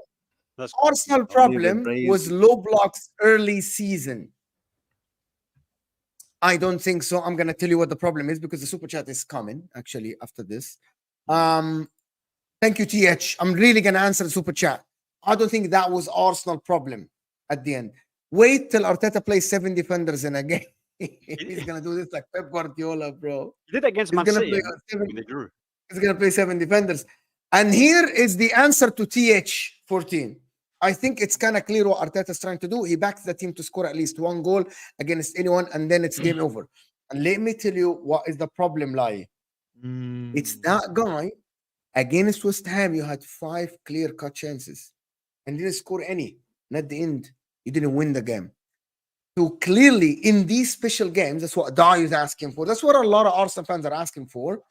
Arsenal problem was low blocks early season. I don't think so. I'm gonna tell you what the problem is because the super chat is coming actually after this. Thank you, TH. I'm really gonna answer the super chat. I don't think that was Arsenal problem at the end. Wait till Arteta plays 7 defenders in a game. He's gonna do this like Pep Guardiola, bro. He did that against He's Man gonna City. play When they drew. He's gonna play 7 defenders. And here is the answer to TH14. I think it's kind of clear what Arteta is trying to do. He backs the team to score at least 1 goal against anyone, and then it's game over. And let me tell you what is the problem, Lai. It's that guy against West Ham. You had 5 clear-cut chances and didn't score any. And at the end, you didn't win the game. So clearly, in these special games, that's what Dai is asking for. That's what a lot of Arsenal fans are asking for.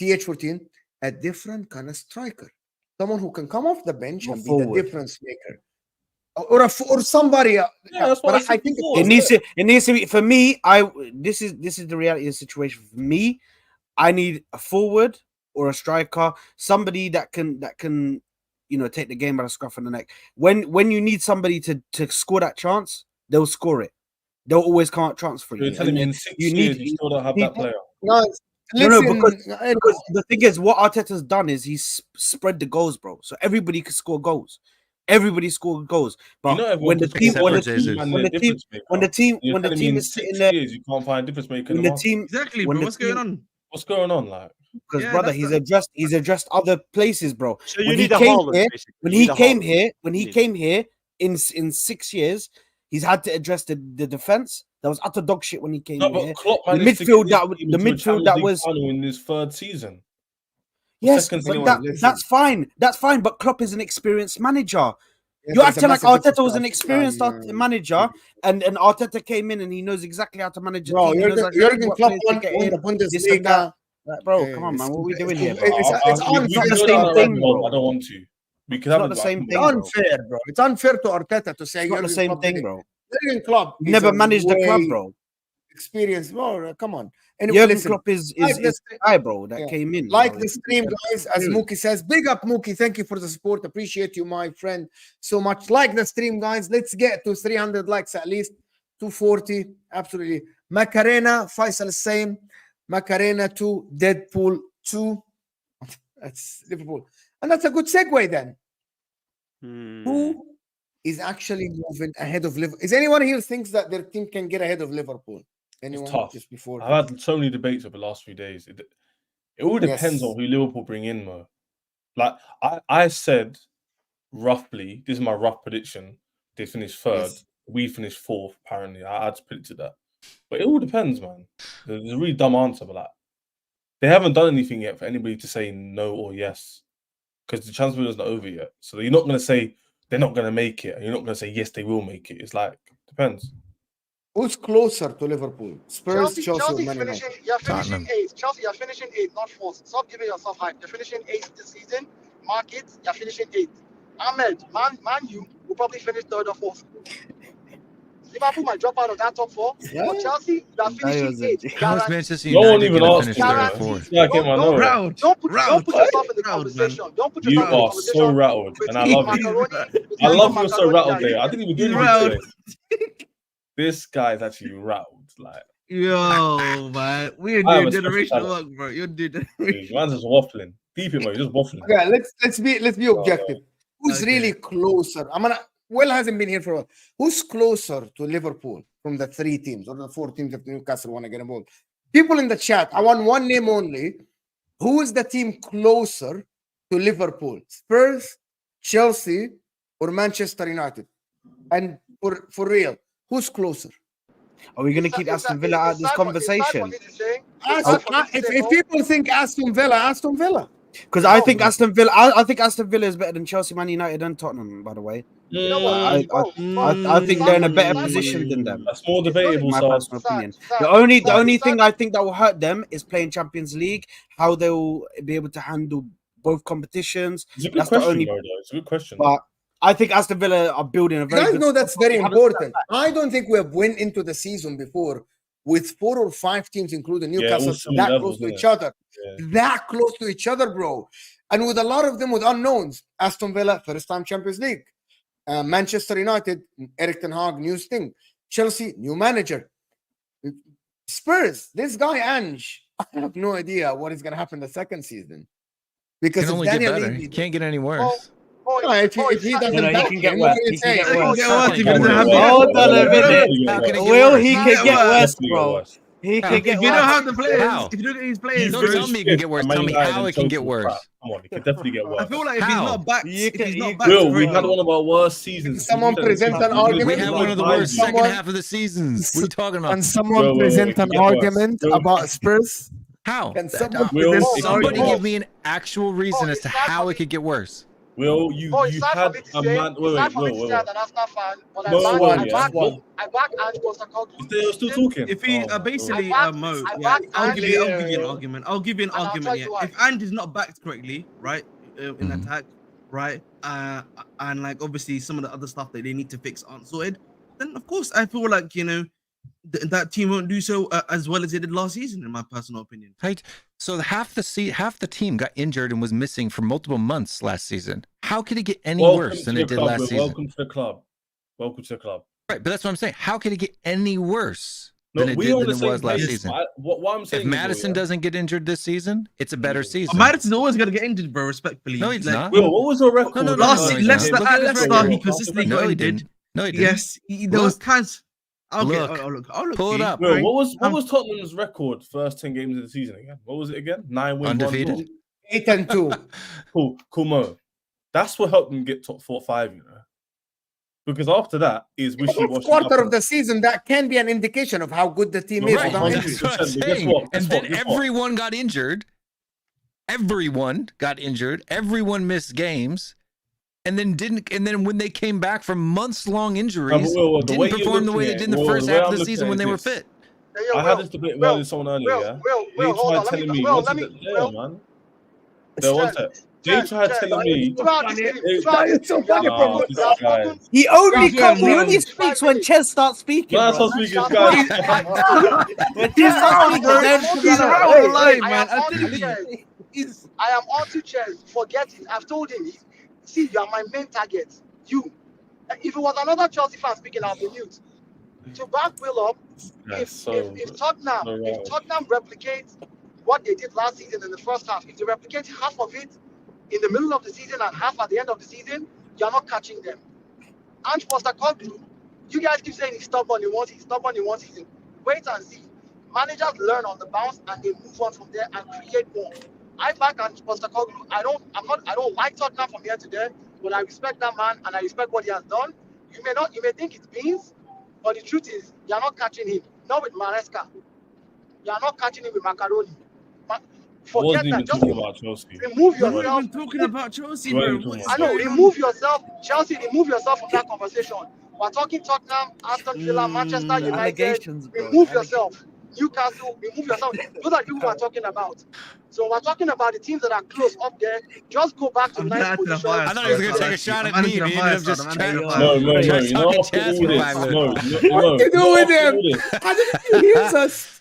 TH14, a different kind of striker, someone who can come off the bench and be the difference maker, or somebody. Yeah, that's what I think it needs to be for me. This is the reality of the situation for me. I need a forward or a striker, somebody that can take the game by the scruff of the neck. When you need somebody to score that chance, they'll score it. They'll always come out chance for you. You're telling me in 6 years you still don't have that player? No, because the thing is, what Arteta's done is he's spread the goals, bro. So everybody can score goals. Everybody scored goals. But when the team is sitting there, you can't find a difference maker. When the team, exactly, bro. What's going on? What's going on, like? Because brother, he's addressed other places, bro. So you need a Haaland, when he came here in 6 years, he's had to address the defense. That was utter dog shit when he came here. The midfield that was in his 3rd season. Yes, but that's fine. That's fine. But Klopp is an experienced manager. You're acting like Arteta was an experienced manager, and Arteta came in and he knows exactly how to manage. Bro, Jurgen Klopp won the Bundesliga. Bro, come on, man. What are we doing here? It's unfair. The same thing, bro. I don't want to. It's not the same thing. Unfair, bro. It's unfair to Arteta to say it's not the same thing, bro. Jurgen Klopp never managed the club, bro. Experience, bro. Come on. And Jurgen Klopp is guy, bro. That came in like the stream, guys. As Mookie says, big up, Mookie. Thank you for the support. Appreciate you, my friend, so much. Like the stream, guys. Let's get to 300 likes at least. 240, absolutely. Macarena, Faisal same. Macarena 2, Deadpool 2. That's Liverpool, and that's a good segue then. Who is actually moving ahead of Liverpool? Is anyone here thinks that their team can get ahead of Liverpool? Anyone? It's tough. Just before I've had so many debates over the last few days. It all depends on who Liverpool bring in, Mo. Like I said, roughly, this is my rough prediction. They finished 3rd. We finished 4th. Apparently, I had predicted that. But it all depends, man. There's a really dumb answer, but like, they haven't done anything yet for anybody to say no or yes, because the transfer window is not over yet. So you're not going to say they're not going to make it, and you're not going to say yes, they will make it. It's like depends. Who's closer to Liverpool? Spurs, Chelsea, finishing 8th. Chelsea, you're finishing 8th, not 4th. Stop giving yourself hype. You're finishing 8th this season. Mark it. You're finishing 8th. Ahmed, Man U will probably finish 3rd or 4th. Liverpool might drop out of that top 4. But Chelsea, you're finishing 8th. How is Manchester No one United even going to asked finish 3rd or 4th? Yeah, I get my note. Don't put yourself in the conversation. Don't put yourself in the conversation. You are so rattled, and I love you. I love you're so rattled there. I didn't even do anything today. This guy is actually rattled. Like, yo, man, we're doing generational work, bro. You're doing generational. Man's just waffling. Deep in, just waffling. Okay, let's be objective. Who's really closer? Will hasn't been here for a while. Who's closer to Liverpool from the 3 teams or the 4 teams if Newcastle want to get involved? People in the chat, I want one name only. Who is the team closer to Liverpool? Spurs, Chelsea, or Manchester United? And for real, who's closer? Are we going to keep Aston Villa out of this conversation? If people think Aston Villa. Because I think Aston Villa is better than Chelsea, Man United, and Tottenham. By the way, I think they're in a better position than them. That's more debatable. My personal opinion. The only thing I think that will hurt them is playing Champions League. How they will be able to handle both competitions. It's a good question, It's a good question. But I think Aston Villa are building a very. You guys know that's very important. I don't think we have went into the season before with 4 or 5 teams, including Newcastle, that close to each other. That close to each other, bro. And with a lot of them with unknowns. Aston Villa, first time Champions League. Manchester United, Erik ten Hag, new thing. Chelsea, new manager. Spurs, this guy Ange, I have no idea what is going to happen the second season. Because can only get better. He can't get any worse. If he doesn't he back can get him, what worse. are you He can saying? get He can worse. get worse if he How can doesn't it have get the. Hold on a minute. How can it get Will worse? he How can can it get get worse, Definitely get bro? worse. He How? can get If you don't worse. have the players, How? if you don't get his He's players, Don't very tell me it can fifth, get worse. and Tell Man me United how and it can get Chelsea were crap. worse. Come on, it can definitely get worse. I feel like if How? he's not back, You if can- he's you not can- back Will, we correctly, had one of our worst seasons. Someone present an argument? We had one of the worst Someone- second half of the seasons. What are you talking about? Can someone Wait, present it can an get worse. argument Will- about Spurs? How? Can someone Will, present it an can get Somebody argument? give me an actual reason as to how it could get worse. Will, Oh, you it's hard for had me to a say. man. It's hard for me Wait. to say as an Arsenal fan, but No, I back Ange Postecoglou. Is they still talking? if he Oh, my basically God. Mo, I yeah, back I'll give you an Ange. argument. I'll give you an And I'll argument. tell you Yeah, why. if Ange is not backed correctly, right, in Mhm. attack, right, and like obviously some of the other stuff that they need to fix aren't sorted, then of course I feel like that team won't do so as well as they did last season, in my personal opinion. Right. So half the team got injured and was missing for multiple months last season. How could it get any worse than it did last season? Welcome to the club. Welcome to the club. Right, but that's what I'm saying. How could it get any worse No, than it we on did the than it same was last page. season? What I'm saying If Madison doesn't get injured this season, it's a better season. Madison's always gonna get injured, bro. Respectfully, No, he's like, not. Will, what was your record? No, Last no, season, he's not. Leicester Look at at his Leicester, record. he consistently No, got he injured. didn't. No, he didn't. Yes, there was Look. times. I'll Look. look. Pull it up. Will, what was Tottenham's record first 10 games of the season again? What was it again? 9 wins, Undefeated? 1 draw. 8-2. Cool, Mo. That's what helped them get top 4-5, you know. Because after that is wishy-washy. Quarter of the season, that can be an indication of how good the team is. Right, without that's injuries. what I'm 100%, but guess saying. what? And Guess then what? Guess what? everyone got injured. Everyone got injured. Everyone missed games. And then when they came back from months-long injuries, Will, the way didn't you're perform the way looking they at did in the it, first the way half I'm of the looking season at when it they were is- fit. Hey, yo, I had this debate with someone earlier, yeah? They hold tried on. telling me, Will, one let me. second, Will, man. One sec. They tried telling me, this guy. He only Yeah, he only bro. speaks when Ches starts speaking. Man, I bro. start speaking, this guy. When Ches starts speaking, then He's Hey, wrong, lying, I man. am I'm on telling to you. chairs. I am on to chairs. Forget it. I've told him. See, you are my main target. You. If it was another Chelsea fan speaking, I'll be mute. To back Will up, if Tottenham replicate what they did last season in the first half, if they replicate half of it in the middle of the season and half at the end of the season, you're not catching them. Ange Postecoglou, you guys keep saying he's stubborn in one season. Wait and see. Managers learn on the bounce and they move on from there and create more. I back Ange Postecoglou. I don't like Tottenham from here to there, but I respect that man and I respect what he has done. You may think it's beans, but the truth is you're not catching him. Not with Maresca. You're not catching him with Macaroni. Forget that. Just about Chelsea. remove We're not yourself. even talking about Chelsea, We're bro. not talking What is about I know, going on? remove yourself. Chelsea, remove yourself from that conversation. We're talking Tottenham, Aston Villa, Manchester United. Allegations, bro. Remove yourself. Newcastle, remove yourself. Those are people we're talking about. So we're talking about the teams that are close up there. Just go back to I'm ninth glad to the position. fire I thought he was going to take a shot at me. He ended up just chatting. No, you Just know, talking after chess all for this, 5 minutes. What to do with him? How did he use us?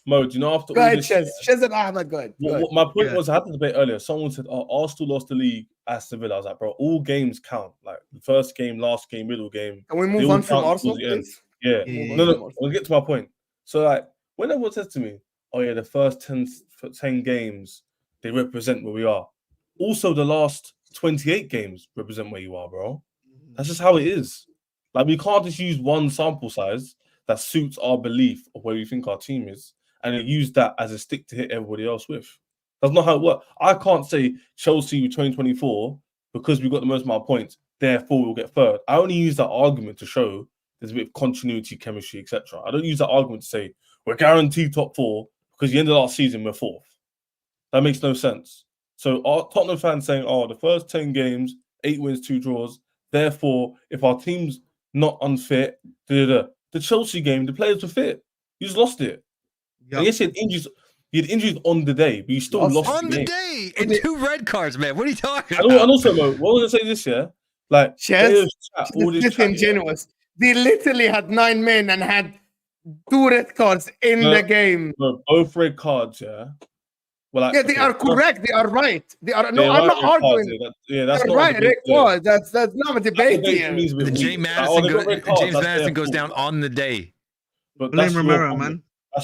Mo, do you know after Go all ahead, this? Shez. Shez and Ahmed, go ahead. Go ahead. What my point was, I had the debate earlier. Someone said, "Oh, Arsenal lost the league at Sevilla." I was like, "Bro, all games count. Like the first game, last game, middle game. Can we They move all on from count Arsenal, towards the end." please? Yeah. Yeah. No. I'll get to my point. So, like, when everyone says to me, "Oh yeah, the first 10 games they represent where we are," also the last 28 games represent where you are, bro. That's just how it is. Like, we can't just use one sample size that suits our belief of where we think our team is, and then use that as a stick to hit everybody else with. That's not how it works. I can't say Chelsea 2024 because we got the most amount of points, therefore we'll get third. I only use that argument to show there's a bit of continuity, chemistry, etc. I don't use that argument to say we're guaranteed top 4 because the end of last season we're 4th. That makes no sense. So our Tottenham fans saying, "Oh, the first 10 games, 8 wins, 2 draws. Therefore, if our team's not unfit, the Chelsea game, the players were fit. You just lost it." Yep. I guess you had injuries on the day, but you still lost On the game. day, and 2 red cards, man. What are you talking And about? also, Mo, what was I saying this year? Like, Shez, all this it's chat, disingenuous. They literally had 9 men and had 2 red cards in the game. Bro, both red cards, yeah. Well, like, Yeah, they are correct. They are right. They are. No, they're I'm right not red cards, arguing. that's They're not right. Red card. That's not a debate debate here. means we're James weak. Like, Madison, they got red cards, James that's Madison their goes fault. down on the day. But Blame that's your Romero, problem. man.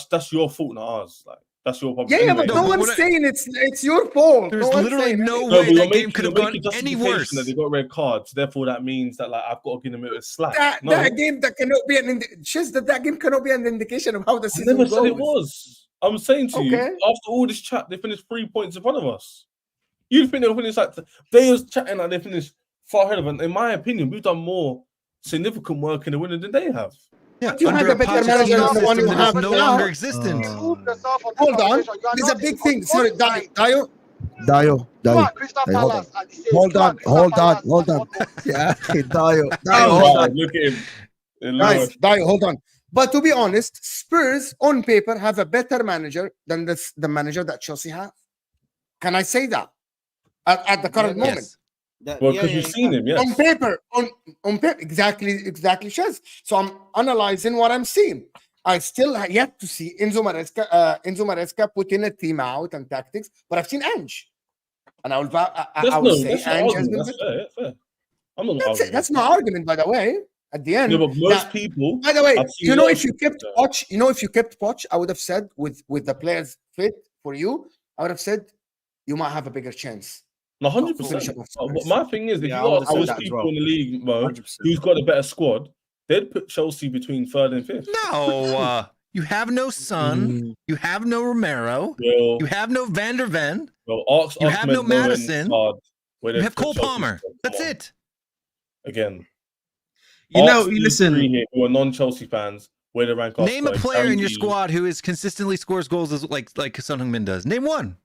That's your fault, not ours. Like, That's your problem. Yeah, anyway. but no one's saying it's your fault. There's no literally no No, way but that game could have gone any worse. That they got red cards, therefore that means that like I've got to give them a slack. That game that cannot be that game cannot be an indication of how the season goes. I never said it was. I'm saying to you, Okay. after all this chat, they finished 3 points in front of us. You think they'll finish like they was chatting like they finished far ahead of us. In my opinion, we've done more significant work in the winner than they have. Yeah, you had a better manager than the one you have no now. longer existent. Hold on, there's a big thing. Sorry, Dayo. Hold on. Yeah, Dayo. Hold on. Look at him. Guys, Dayo, hold on. But to be honest, Spurs on paper have a better manager than the manager that Chelsea have. Can I say that at the current moment? Yes. Well, because you've seen him, yes. On paper, exactly, Shez. So I'm analyzing what I'm seeing. I still have yet to see Enzo Maresca put in a team out and tactics, but I've seen Ange, and I will say Ange has been. Fair. I'm not arguing. That's my argument, by the way. At the end, No, but most people. By the way, if you kept Poch, I would have said with the players fit for you, I would have said you might have a bigger chance. 100%. My thing is, if you ask most people in the league, who's got a better squad, they'd put Chelsea between 3rd and 5th. No, you have no Son, you have no Romero, you have no Van der Ven, you have no Madison, you have Cole Palmer. That's it. Again, listen. Who are non-Chelsea fans, where they rank. Name a player in your squad who is consistently scores goals as like Son Heung-min does. Name one.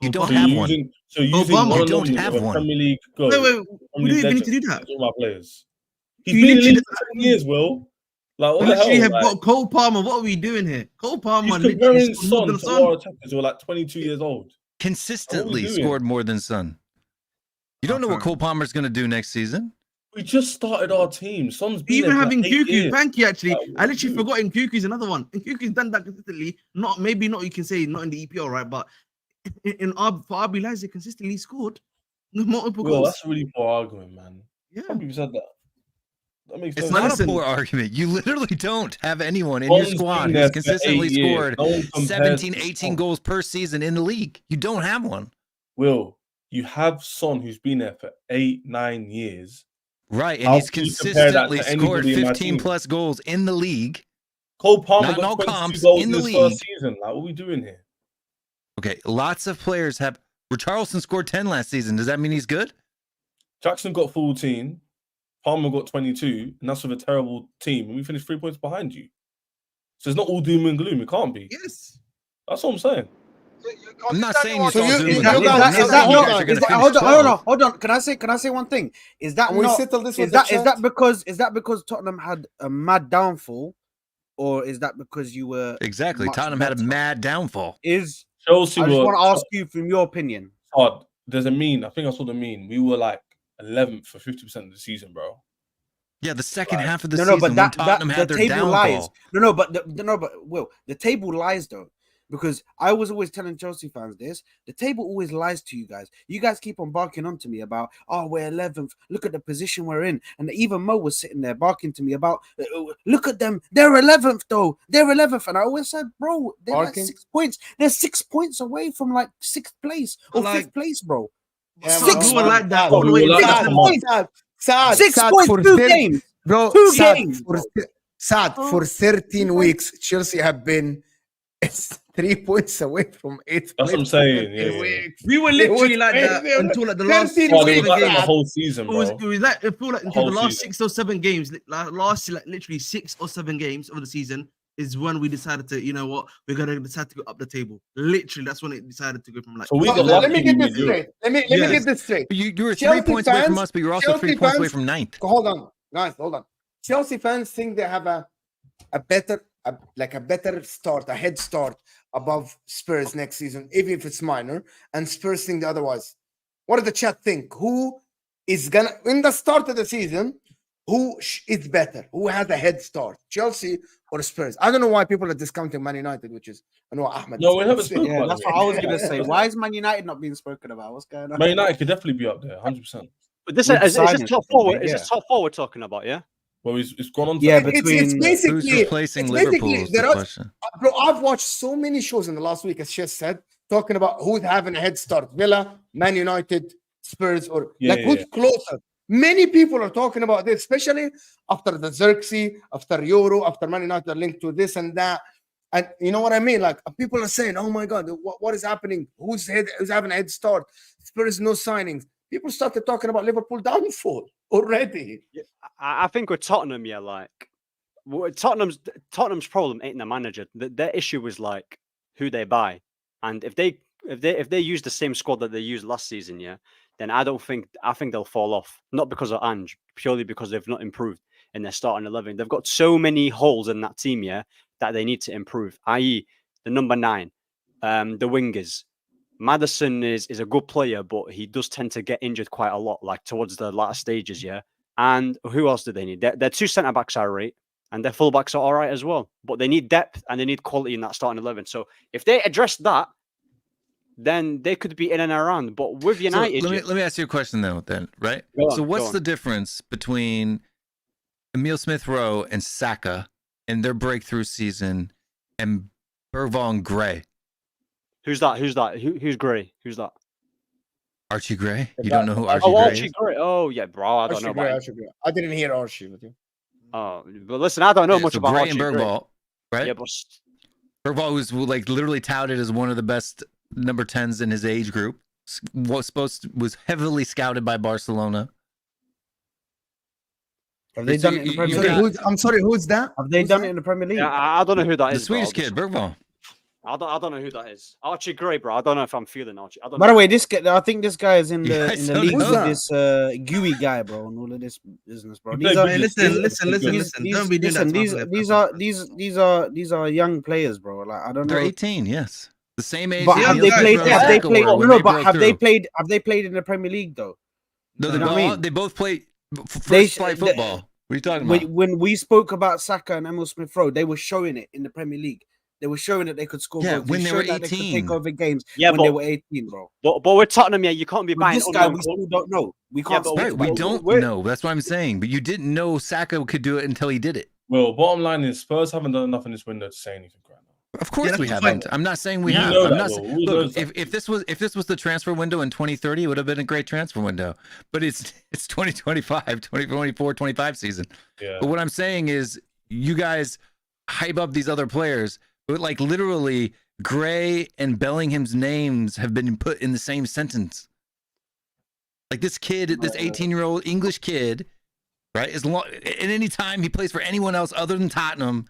You don't have one. So using you don't have one. Premier League goal. Wait, we don't even need to do that. All my players. He's been in the league for 10 years, Will. Like, what We the hell? literally have got Cole Palmer. What are we doing here? Cole Palmer. He's comparing Son to our attackers who are like 22 years old. Consistently scored more than Son. You don't know what Cole Palmer's going to do next season. We just started our team. Son's been even having Cuckoo. Cuckoo. Thank you. Actually, I literally forgot. Cuckoo's another one. And Cuckoo's done that consistently. Maybe not. You can say not in the EPL, right? But for RB Lives, they consistently scored multiple goals. That's a really poor argument, man. Yeah, some people said that. That makes it's not a poor argument. You literally don't have anyone in your squad who's consistently scored 17, 18 goals per season in the league. You don't have one. Will, you have Son who's been there for 8-9 years. Right, and he's consistently scored 15 plus goals in the league. Cole Palmer got 22 goals in the league. First season. Like, what are we doing here? Okay, lots of players have. Richarlison scored 10 last season. Does that mean he's good? Jackson got 14. Palmer got 22, and that's with a terrible team. And we finished 3 points behind you. So it's not all doom and gloom. It can't be. Yes. That's what I'm saying. I'm not saying it's all doom and gloom. Hold on. Can I say one thing? Is that because Tottenham had a mad downfall, or is that because you were exactly Tottenham had a mad downfall? Chelsea. I just want to ask you from your opinion. There's a mean. I think I saw the mean. We were like 11th for 50% of the season, bro. Yeah, the second half of the season when Tottenham had their downfall. Lies. But Will, the table lies though. Because I was always telling Chelsea fans this, the table always lies to you guys. You guys keep on barking on to me about, we're 11th. Look at the position we're in. And even Mo was sitting there barking to me about, look at them. They're 11th, though. They're 11th. And I always said, bro, they're like 6 points. They're 6 points away from like 6th place or 5th place, bro. Yeah, 6 like that. 6 points, for 2 games. Bro, 2 games. For 13 weeks, Chelsea have been 3 points away from 8th. That's what I'm saying. Yeah. We were literally like that until like the last 6 games. The whole season, bro. It was like it felt like until the last 6 or 7 games. Literally 6 or 7 games of the season is when we decided to, you know what, we're gonna decide to go up the table. Literally, that's when it decided to go from like. So let me get this straight. Let me get this straight. You were 3 points away from us, but you're also 3 points away from 9th. Hold on, guys. Hold on. Chelsea fans think they have a better start, a head start above Spurs next season, even if it's minor, and Spurs think the otherwise. What do the chat think? Who is gonna in the start of the season? Who is better? Who has a head start? Chelsea or Spurs? I don't know why people are discounting Man United, which is I know Ahmed. No, we haven't spoken about. That's what I was gonna say. Why is Man United not being spoken about? What's going on? Man United could definitely be up there, 100%. But this is top 4. Is this top 4 we're talking about? Yeah. Well, it's gone on to It's basically who's replacing Liverpool is the question. Bro, I've watched so many shows in the last week, as Chess said, talking about who's having a head start: Villa, Man United, Spurs, or who's closer. Many people are talking about this, especially after the Xerxes, after Euro, after Man United are linked to this and that. And you know what I mean? Like people are saying, "Oh my God, what is happening? Who's having a head start? Spurs no signings." People started talking about Liverpool downfall already. Yeah, I think with Tottenham, Tottenham's problem ain't the manager. Their issue was like who they buy, and if they use the same squad that they used last season, then I think they'll fall off. Not because of Ange, purely because they've not improved in their starting 11. They've got so many holes in that team, that they need to improve. I.e., the number 9, the wingers. Maddison is a good player, but he does tend to get injured quite a lot, like towards the latter stages, And who else do they need? Their 2 centre backs are right, and their full backs are all right as well. But they need depth and they need quality in that starting 11. So if they address that, then they could be in and around. But with United, so let me ask you a question though. Then, right? So what's the difference between Emile Smith-Rowe and Saka in their breakthrough season and Bergvall and Gray? Who's that? Who's Gray? Who's that? Archie Gray? You don't know who Archie Gray Archie is? Gray. Oh yeah, bro. I don't know. Archie Gray. I didn't hear Archie with you. Oh, but listen, I don't know much about Gray Archie and Bergvall, right? Yeah, but Bergvall was like literally touted as one of the best number 10s in his age group. Was heavily scouted by Barcelona. Have they done it in the Premier League? I'm sorry, who's that? Have they done it in the Premier League? Yeah, I don't know who that is. The Swedish kid, Bergvall. I don't know who that is. Archie Gray, bro. I don't know if I'm feeling Archie. By the way, I think this guy is in the league know. with this Gooey guy, bro, and all of this business, bro. Listen. Don't be doing that. These are young players, bro. Like I don't know. They're 18, yes. The same age. But have they played? Have they played? Have they played in the Premier League though? No, they both played first flight football. What are you talking about? When we spoke about Saka and Emile Smith-Rowe, they were showing it in the Premier League. They were showing that they could score goals. When they were 18. They could take over games when they were 18, bro. But with Tottenham, you can't be buying. This guy, we still don't know. We can't. We don't know. That's what I'm saying. But you didn't know Saka could do it until he did it. Well, bottom line is Spurs haven't done enough in this window to say anything right now. Of course we haven't. I'm not saying we have. Look, if this was the transfer window in 2030, it would have been a great transfer window. But it's 2025, 2024, 25 season. Yeah. But what I'm saying is you guys hype up these other players. But like literally, Gray and Bellingham's names have been put in the same sentence. Like this kid, this 18-year-old English kid, right? At any time he plays for anyone else other than Tottenham,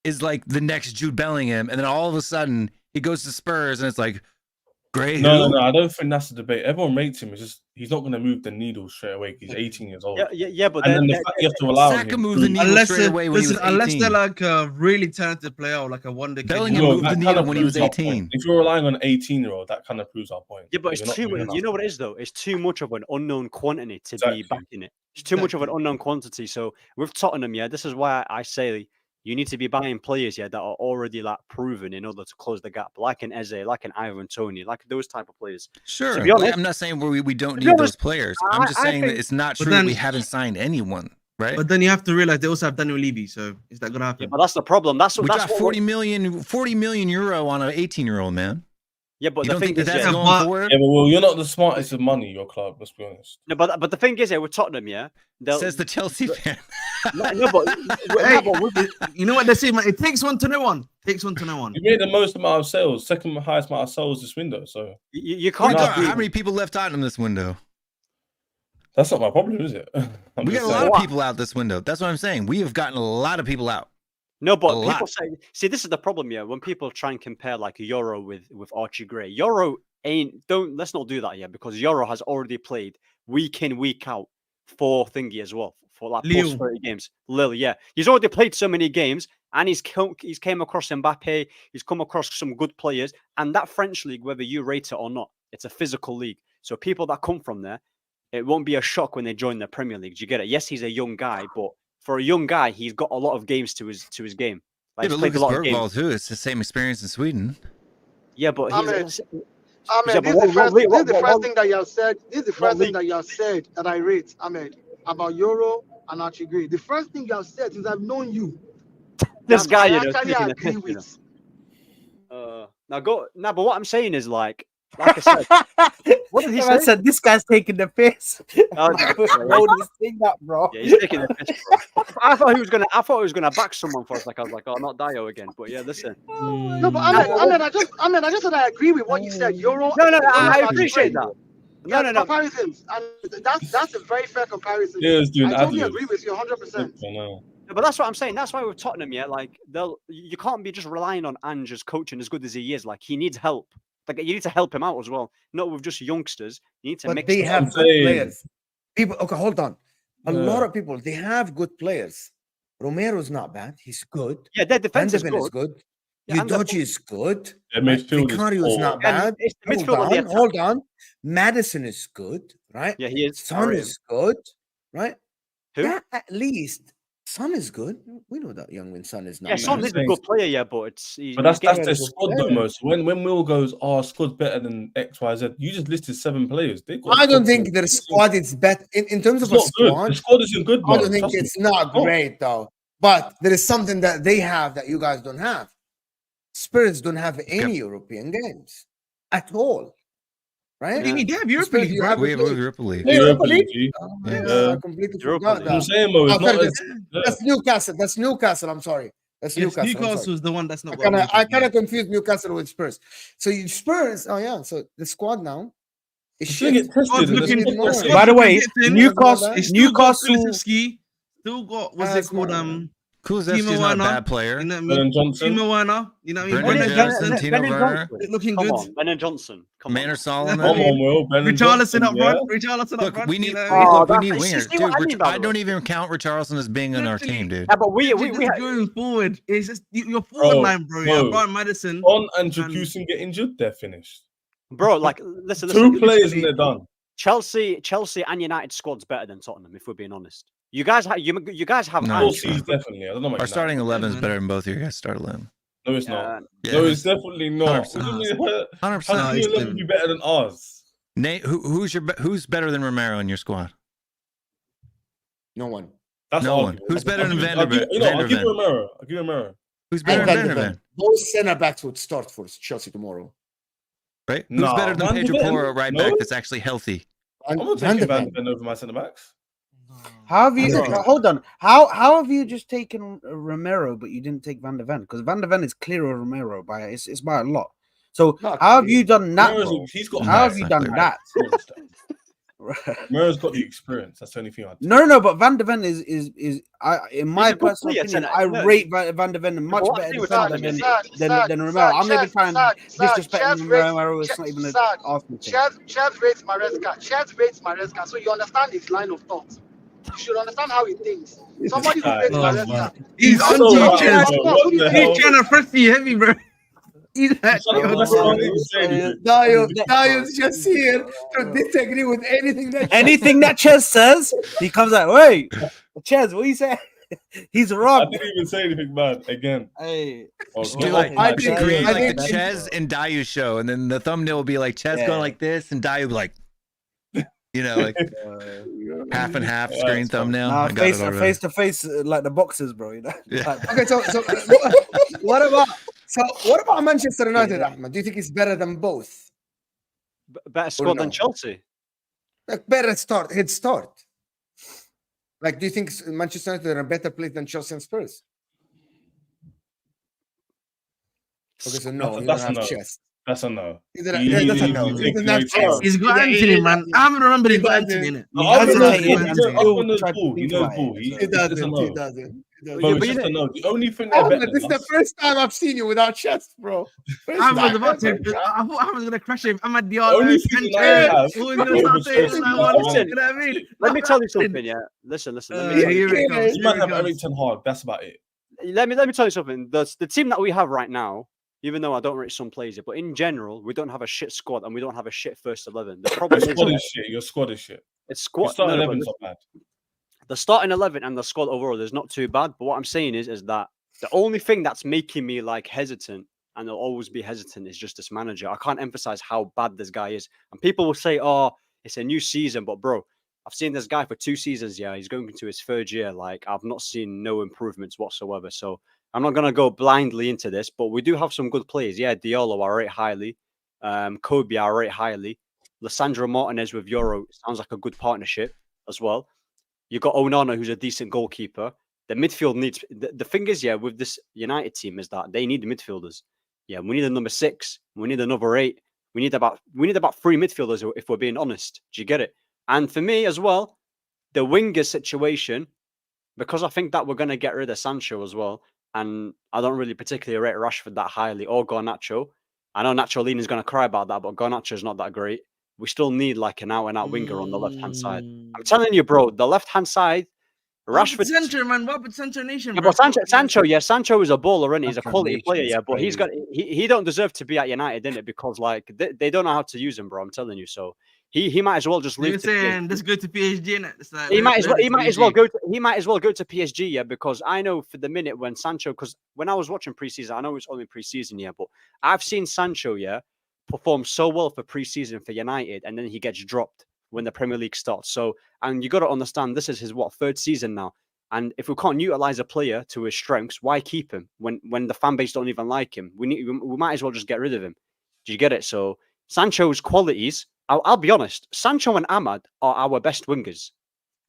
is like the next Jude Bellingham, and then all of a sudden he goes to Spurs, and it's like, Gray. No, I don't think that's the debate. Everyone rates him. It's just he's not going to move the needle straight away. He's 18 years old. Yeah, but then the fact you have to rely on him. Moved the needle straight away when he was 18. Unless they're like a really talented player or like a wonder kid. Bellingham moved the needle when he was 18. If you're relying on an 18-year-old, that kind of proves our point. Yeah, but it's too. You know what it is though? It's too much of an unknown quantity to be backing it. It's too much of an unknown quantity. So with Tottenham, this is why I say you need to be buying players, that are already like proven in order to close the gap, like an Eze, like an Ivan Toney, like those type of players. Sure. To be honest, I'm not saying we don't need those players. I'm just saying that it's not true that we haven't signed anyone, right? But then you have to realize they also have Daniel Levy, so is that gonna happen? Yeah, but that's the problem. That's what we got 40 million euro on an 18-year-old man. Yeah, but you the thing is, that's going forward? Yeah, but well, you're not the smartest of money, your club. Let's be honest. No, but the thing is, with Tottenham, says the Chelsea fan. No, but you know what they say, man? It takes one to know one. Takes one to know one. You made the most amount of sales, second highest amount of sales this window. So you can't. How many people left Tottenham this window? That's not my problem, is it? We got a lot of people out this window. That's what I'm saying. We have gotten a lot of people out. No, but people see, this is the problem, when people try and compare like Euro with Archie Gray. Euro let's not do that, because Euro has already played week in, week out for thingy as well, for like post 30 games. Lille, he's already played so many games, and he's came across Mbappe, he's come across some good players, and that French league, whether you rate it or not, it's a physical league. So people that come from there, it won't be a shock when they join the Premier League. Do you get it? Yes, he's a young guy, but for a young guy, he's got a lot of games to his game. Like, but Lucas Bergvall too. It's the same experience in Sweden. Yeah, but this is the first thing that you have said. This is the first thing that you have said that I rate, Ahmed, about Euro and I actually agree. The first thing I've said since I've known you, This that guy, I you know, actually taking the agree piss, you with. now go. Now, but what I'm saying is like I said, what did he I say? said this guy's taking the piss. Oh, Roll this thing up, bro. yeah, he's taking the piss, bro. I thought he was gonna back someone for us. Like I was like, oh, not Dio again. But yeah, listen. No, but I just said I agree with what you said. Euro. No, Euro I are appreciate great. that. Yeah, No. comparisons, and that's a very fair comparison. Yeah, it's doing I totally ad-libs. agree with you 100%. I know. But that's what I'm saying. That's why with Tottenham, yeah, like you can't be just relying on Ange as coaching as good as he is. Like he needs help. Like you need to help him out as well. Not with just youngsters. You need to But mix. they them have up. good players. People, okay, hold on. A Yeah. lot of people, they have good players. Romero's not bad. He's good. Yeah, their defense is Vanderven is good. good. Yeah, and the- Udoji is good. Their Right? midfield is Vicario's poor. not bad. It's the midfield and the attack. Hold on. Madison is good, right? Yeah, he is. Son is good, right? Who? That at least Son is good. We know that Youngmin Son is not Yeah, bad. Son is a good player, yeah, but it's. But that's getting their good squad though, players. most. When Will goes, oh, squad's better than XYZ, you just listed 7 players. They got I don't squad think players. their squad is better in terms It's of a not good. squad. The squad isn't good, I bro. don't think Trust me. it's not Oh. great though. But there is something that they have that you guys don't have. Spurs don't have any European games at all, right? What do you mean? They have Europa Spurs, League, you bro. have We have League. Europa League. Yeah, Europa League? G. Oh, Yeah. yeah, I completely Europa forgot League. I'm that. saying, Mo, it's Oh, not sorry, as. That's Newcastle. That's Newcastle. I'm sorry. That's Yes, Newcastle. I'm sorry. Newcastle's the one that's not. I kind of confused Newcastle with Spurs. So you Spurs. Oh yeah. So the squad now is It's gonna shit. get tested. Squad's and looking- the By squad's the By the way, Getting- Newcastle, It's Still got Newcastle. Kulusevski, still got what's it That's called? not- Kulusevski's Timo not a Werner, bad player. You know what I Brennan mean? Johnson. Timo Werner. You know what I mean? Brennan Brennan Johnson, Johnson. Tino Werner. Looking Come good. on, Brennan Johnson. Come on. Manor Solomon. Come Come on, Will. Brennan Richarlison Johnson, up yeah? front. Richarlison up Look, front. we need you know what I mean? Oh, we need that's- you wingers, see what I dude. mean, by the I don't way? even count Richarlison as being on our team, dude. Yeah, but we Just going forward. It's just your forward Bro, line, bro. Yeah, bro. Brian Madison. On and Jakusin get injured, they're finished. bro, like listen. 2 players and they're done. Chelsea and United squad's better than Tottenham, if we're being honest. You guys have No. Chelsea's definitely. I don't know about Our starting United. 11 is man. better than both of your guys' start 11. No, it's not. Yeah, No, it it's is. definitely not. 100%. What do you mean? 100%. How No, can it's your 11 be better than ours? Nate, who's better than Romero in your squad? No one. That's No one. arguable. Who's better than I'll give- Van I'll der give Ven? Romero. I'll give Romero. Who's better And than Van Van de der Ven. Ven? Both centre backs would start for Chelsea tomorrow. Right? Who's Nah, better than Van der Pedro Ven? Porro at right No. back that's actually healthy? I'm not Van taking de Van Ven. der Ven over my centre backs. How have you? No. Hold on. How have you just taken Romero, but you didn't take Van der Ven? Because Van der Ven is clearer of Romero by it's by a lot. So Not how have clear. you done that, Romero's- bro? he's got How No, have it's you not done clear. that? Romero's got the experience. That's the only thing I'd say. No, but Van der Ven is in my a good personal player, opinion, Senna. I No. rate Van der Ven much what I better think with defender Van der than Romero. I'm not even trying to disrespect Romero. It's not even an Arsenal thing. Chaz rates Maresca. Chaz rates Maresca. So you understand his line of thought. You should understand how he thinks. Somebody who rates Oh, Maresca. He's So on bad, Chess. bro. What the hell? He's trying to press you heavy, bro. He's actually Shut up, on that's the what I'm even saying. Dio's just here to disagree with anything that Anything that Ches says, he comes out. Wait, Ches, what you say? He's I wrong. didn't even say anything bad again. Hey, Oh, Just get do off like my I think- create I like a think- Ches and Dayu show, and then the thumbnail will be like Ches Yeah. going like this, and Dayu be like, like half and half Yeah, screen it's fine. thumbnail. nah, I got face it already. face to face, like the boxers, bro. You know. Yeah. Like, Okay, so what about Manchester United, Ahmed? Do you think it's better than both? Better squad than no? Chelsea. Like better head start. Like, do you think Manchester United are in a better place than Chelsea and Spurs? Okay, so no, you don't That's a have no. chest. That's a no. That's a no. you He take doesn't have away chest. from- He's got Yeah, Anthony, man. I haven't remembered he's got He Anthony in it. No, I've been I've taking been it. I've Still been tried to Paul. He think knows about Paul. it, He so- He it's just a doesn't. no. He doesn't. Bro, Yeah, it's but just you a no. The only thing they're Ahmed, better this is than the us. first time I've seen you without chest, bro. First I was time about to. ever. I thought I was gonna crash him. I'm at the Only thing I have Always gonna start saying over like, Chelsea- what, Listen, you know what I mean? Let me tell you something. Yeah, listen. Let me Here it comes. You might have Here it Eric comes. Ten Hag. That's about it. let me tell you something. The team that we have right now, even though I don't rate some players, but in general, we don't have a shit squad and we don't have a shit first 11. The problem Your is squad that is shit. Your squad is shit. it's Your squad. starting no, but 11's not bad. the starting 11 and the squad overall is not too bad. But what I'm saying is that the only thing that's making me like hesitant, and I'll always be hesitant, is just this manager. I can't emphasize how bad this guy is. And people will say, "Oh, it's a new season," but bro, I've seen this guy for 2 seasons. Yeah, he's going into his 3rd year. Like, I've not seen no improvements whatsoever. So I'm not gonna go blindly into this, but we do have some good players. Yeah, Diallo I rate highly. Kobe I rate highly. Lissandro Martinez with Euro sounds like a good partnership as well. You got Onana, who's a decent goalkeeper. The midfield needs the thing is, yeah, with this United team is that they need midfielders. Yeah, we need a number 6. We need a number 8. We need about 3 midfielders if we're being honest. Do you get it? And for me as well, the winger situation, because I think that we're going to get rid of Sancho as well, and I don't really particularly rate Rashford that highly or Garnacho. I know Nacho Lina's going to cry about that, but Garnacho's not that great. We still need like an out-and-out winger on the left-hand side. I'm telling you, bro, the left-hand side, Rashford. Sancho, man, what with Sancho Nation? Yeah, Bro? but Sancho is a baller, isn't he? He's a quality player, yeah. But crazy. he don't deserve to be at United, innit? Because like they don't know how to use him, bro. I'm telling you. So he might as well just leave. You're saying let's go to PSG, innit? Like, he might as well go to PSG, yeah. Because I know for the minute when Sancho, because when I was watching preseason, I know it's only preseason, yeah, but I've seen Sancho, yeah, perform so well for preseason for United, and then he gets dropped when the Premier League starts. So, and you got to understand, this is his 3rd season now. And if we can't utilize a player to his strengths, why keep him when the fan base don't even like him? We might as well just get rid of him. Do you get it? So Sancho's qualities, I'll be honest, Sancho and Ahmad are our best wingers.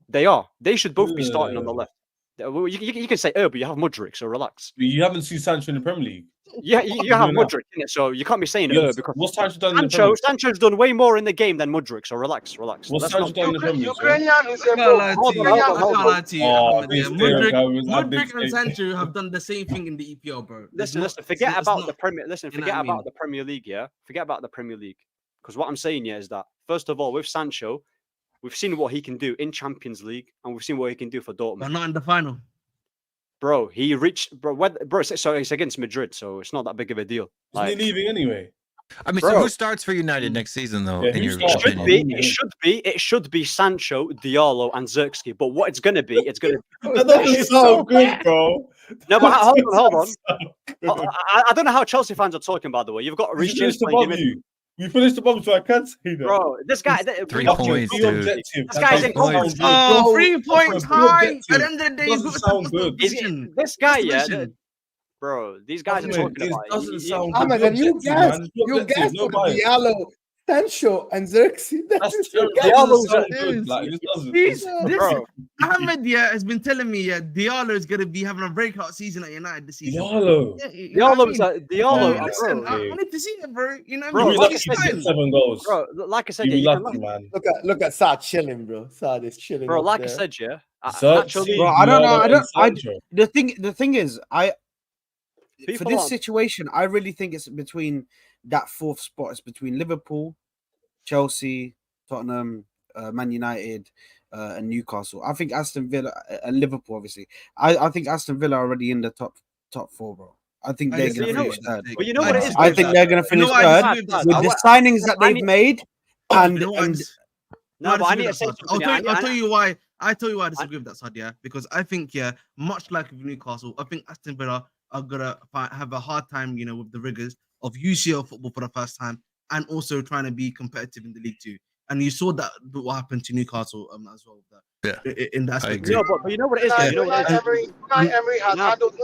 They are. They should both be starting on the left. You can say, but you have Mudryk, so relax. You haven't seen Sancho in the Premier League. Yeah, you have Mudryk in it, so you can't be saying Yes. because What's Sancho done in the Premier League? Sancho's done way more in the game than Mudryk, so relax. What's Sancho done in the Premier League? Ukrainian who's a I can't lie to you. Oh, Yeah, Mudryk and Sancho have done the same thing in the EPL, bro. Listen, forget about the Premier. Listen, forget about the Premier League. Yeah, forget about the Premier League. Because what I'm saying here is that first of all, with Sancho, we've seen what he can do in Champions League, and we've seen what he can do for Dortmund. But not in the final. Bro, he reached so it's against Madrid, so it's not that big of a deal. Isn't he leaving anyway? I mean, so who starts for United next season, though? Yeah, in your opinion? It should be Sancho, Diallo, and Xerxes. But what it's gonna be, That so good, bro. No, but hold on. I don't know how Chelsea fans are talking. By the way, you've got Reece James playing him. You finished above, so I can't say that. Bro, this guy... 3 points, dude. This guy's in conference. Oh, 3 points high. At the end of the day, doesn't sound good. This guy, yeah... Bro, these guys are talking about... Doesn't sound Ahmed, good. and you guys with Diallo, Sancho, and Xerxes. That's terrible. Like, this Ahmed has been telling me Diallo is going to be having a breakout season at United this season. Diallo. Diallo. Listen, I need to see it, bro. You know, bro, like I said, 7 goals. Bro, like I said, you lucky, man. Look at Saad chilling, bro. Saad is chilling. Bro, like I said, yeah. Actually, bro, I don't know. The thing is, for this situation, I really think it's between that 4th spot. It's between Liverpool, Chelsea, Tottenham, Man United, and Newcastle. I think Aston Villa and Liverpool, obviously. I think Aston Villa are already in the top 4, bro. I think they're going to finish third. But you know what it is? I think they're going to finish third with the signings that they've made. No, but I need to say something. I'll tell you why. I disagree with that, Sadia, because I think, much like with Newcastle, I think Aston Villa are gonna have a hard time, with the rigors of UCL football for the first time, and also trying to be competitive in the league too. And you saw that what happened to Newcastle as well. In that aspect. No, but you know what it is. Unai Emery has handled.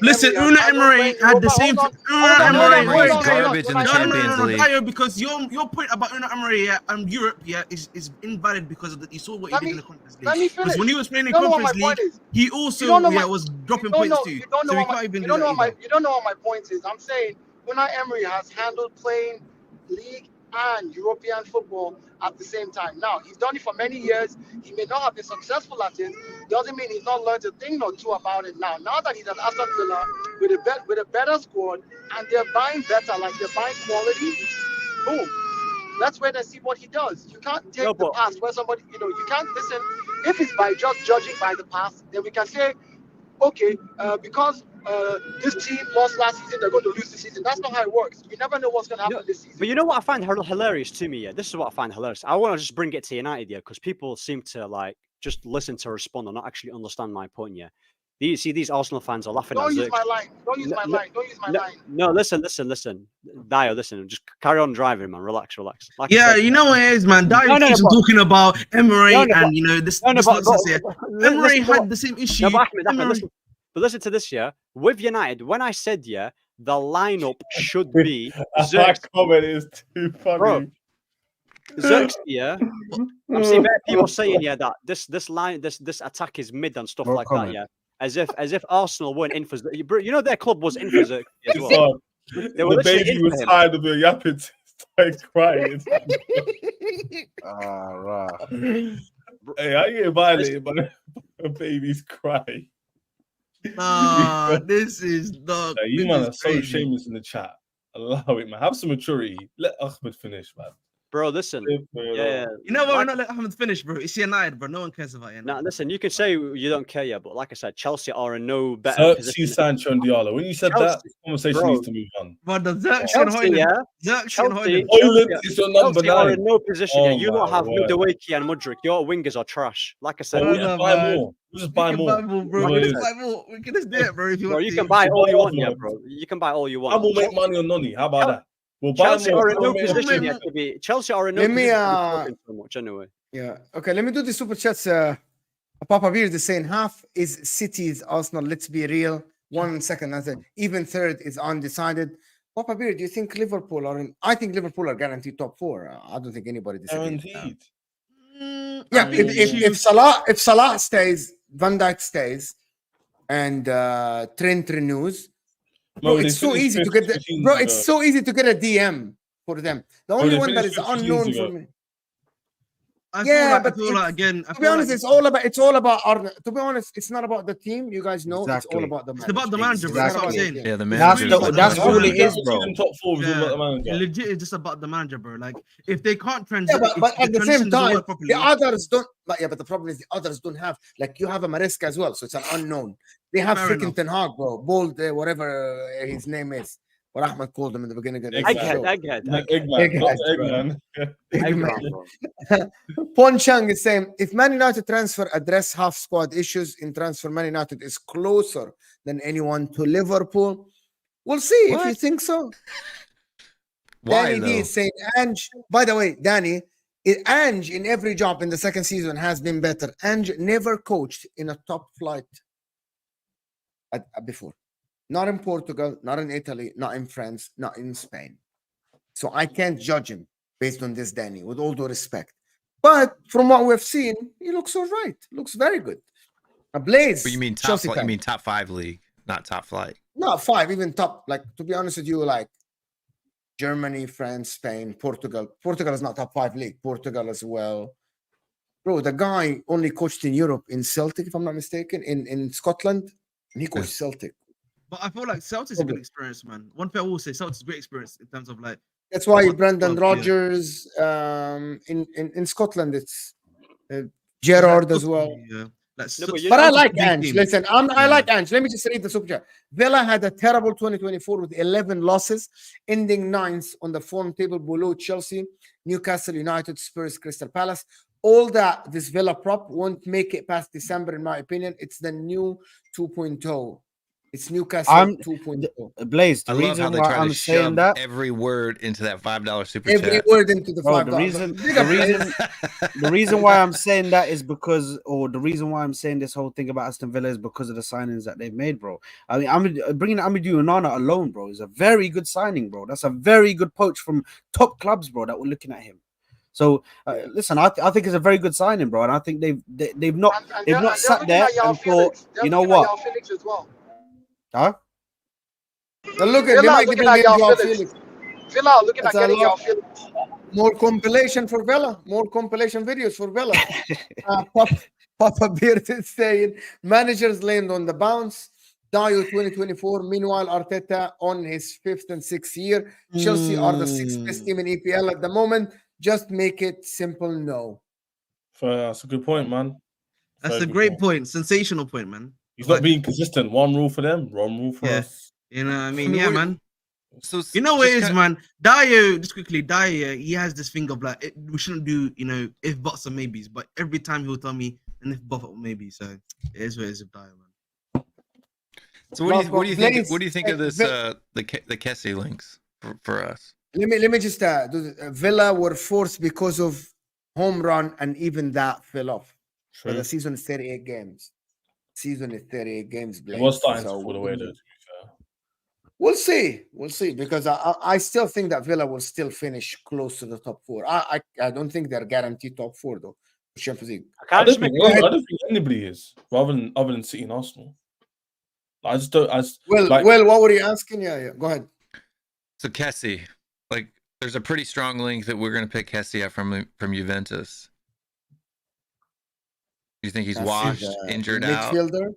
Listen, Unai Emery had the same. Garbage in the Champions League. No, because your point about Unai Emery and Europe is invalid because of you saw what he did in the Conference League. Because when he was playing in the Conference League, he also was dropping points too. You don't know what my point is. I'm saying Unai Emery has handled playing league and European football at the same time. Now, he's done it for many years. He may not have been successful at it. Doesn't mean he's not learned a thing or two about it now. Now that he's at Aston Villa with a better squad and they're buying better, like they're buying quality, boom. That's where they see what he does. You can't take the past where somebody, you can't listen. If it's by just judging by the past, then we can say, okay, because this team lost last season, they're going to lose this season. That's not how it works. You never know what's going to happen this season. But you know what I find hilarious to me? Yeah, this is what I find hilarious. I want to just bring it to United, because people seem to just listen to respond and not actually understand my point. Yeah, These Arsenal fans are laughing Don't at use Zirk. my line. Don't use my line. Don't use my line. No, listen. Dio, listen. Just carry on driving, man. Relax. Like Yeah, you know what it is, man. Dio keeps on talking about Emery and you know this nonsense here. Emery had the same issue. No, but Ahmed, listen to this, yeah. With United, when I said, yeah, the lineup should be That comment is too funny. Bro, Zirk's, yeah. I'm seeing people saying, yeah, that this attack is mid and stuff like that, yeah. As if Arsenal weren't in for Zirk. Bro, you know their club was in for Zirk as well. They were the baby was tired of your yapping, started crying. Hey, I get violated by a baby's cry. This is dog. Hey, you man are so shameless in the chat. Allow it, man. Have some maturity. Let Ahmed finish, man. Bro, listen. Yeah. You know what? We're not letting Ahmed finish, bro. It's United, bro. No one cares about United. Nah, listen. You can say you don't care, yeah, but like I said, Chelsea are in no better position. Sancho and Diallo. When you said that, this conversation needs to move on. But the Chelsea, yeah. Chelsea is your number 9. Are in no position. Yeah. You don't have Mudawaki and Mudryk. Your wingers are trash. Like I said, we'll just buy more. We'll just buy more, bro. We can just do it, bro. If you want, you can buy all you want, yeah, bro. You can buy all you want. I will make money on Noni. How about that? Well, Chelsea are in no position yet to be. Chelsea are in no position to be so much anyway. Yeah. Okay. Let me do the super chats. Papa Beard is saying half is City's Arsenal. Let's be real. 1 second. I said even third is undecided. Papa Beard, do you think Liverpool are in? I think Liverpool are guaranteed top 4. I don't think anybody disagrees. Guaranteed. Yeah. If Salah stays, Van Dijk stays, and Trent renews. Bro, it's so easy to get it's so easy to get a DM for them. The only one that is unknown for me. I feel like again. To be honest, it's all about Arne. To be honest, it's not about the team. You guys know it's all about the manager. It's about the manager, bro. That's what I'm saying. Yeah, the manager. That's all it is, bro. Top 4 is about the manager. Legit, it's just about the manager, bro. Like if they can't transition, but at the same time, the others don't. But the problem is the others don't have. Like you have a Maresca as well, so it's an unknown. They have freaking Ten Hag, bro. Bold, whatever his name is. What Ahmed called him in the beginning of the Eggman. Pon Chang is saying, if Man United transfer address half squad issues in transfer, Man United is closer than anyone to Liverpool. We'll see if you think so. Why, Danny D is saying, Ange, by the way, Danny, Ange in every job in the second season has been better. Ange never coached in a top flight before. Not in Portugal, not in Italy, not in France, not in Spain. So I can't judge him based on this, Danny, with all due respect. But from what we've seen, he looks all right. Looks very good. A Blaze. But you mean top? You mean top 5 league, not top flight? Not 5, even top. Like to be honest with you, like Germany, France, Spain, Portugal. Portugal is not top 5 league. Portugal as well. Bro, the guy only coached in Europe in Celtic, if I'm not mistaken, in Scotland, and he coached Celtic. But I feel like Celtic's a good experience, man. One thing I will say, Celtic's a great experience in terms of like. That's why Brendan Rodgers in Scotland, it's Gerrard as well. Yeah. But I like Ange. Listen, I like Ange. Let me just read the super chat. Villa had a terrible 2024 with 11 losses, ending 9th on the form table below Chelsea, Newcastle United, Spurs, Crystal Palace. All that this Villa prop won't make it past December, in my opinion. It's the new 2.0. It's Newcastle 2.0. Blaze, the reason why I'm saying that every word into that $5 super chat. Every word into the $5. The reason why I'm saying that is because, or the reason why I'm saying this whole thing about Aston Villa is because of the signings that they've made, bro. I mean, I'm bringing Amadou Onana alone, bro. Is a very good signing, bro. That's a very good poach from top clubs, bro, that were looking at him. So listen, I think it's a very good signing, bro, and I think they've not sat there and thought, you know what? Huh? Now look at looking at Joao Felix. Villa looking at getting Joao Felix. More compilation for Villa. More compilation videos for Villa. Papa Beard is saying managers land on the bounce. Dio 2024. Meanwhile, Arteta on his 5th and 6th year. Chelsea are the 6th best team in EPL at the moment. Just make it simple. No. That's a good point, man. That's a great point. Sensational point, man. He's not being consistent. One rule for them, one rule for us. You know what I mean? Yeah, man. So you know what it is, man. Dio, just quickly, Dio, he has this thing of like, we shouldn't do, you know, if buts or maybes, but every time he'll tell me an if but or maybe. So it is what it is with Dio, man. So what do you think? Blaze, What do you think of this? The Kessie links for us. Let me just do Villa were fourth because of home run, and even that fell off. But the season is 38 games. Season is 38 games. Blaze. It was starting to fall away, though. To be fair. We'll see, because I still think that Villa will still finish close to the top four. I don't think they're guaranteed top four though. Champions League. I don't think anybody is, other than City and Arsenal. I just don't. Well, what were you asking? Yeah, go ahead. So Kessie, like, there's a pretty strong link that we're going to pick Kessie up from Juventus. You think he's washed, injured out? Midfielder.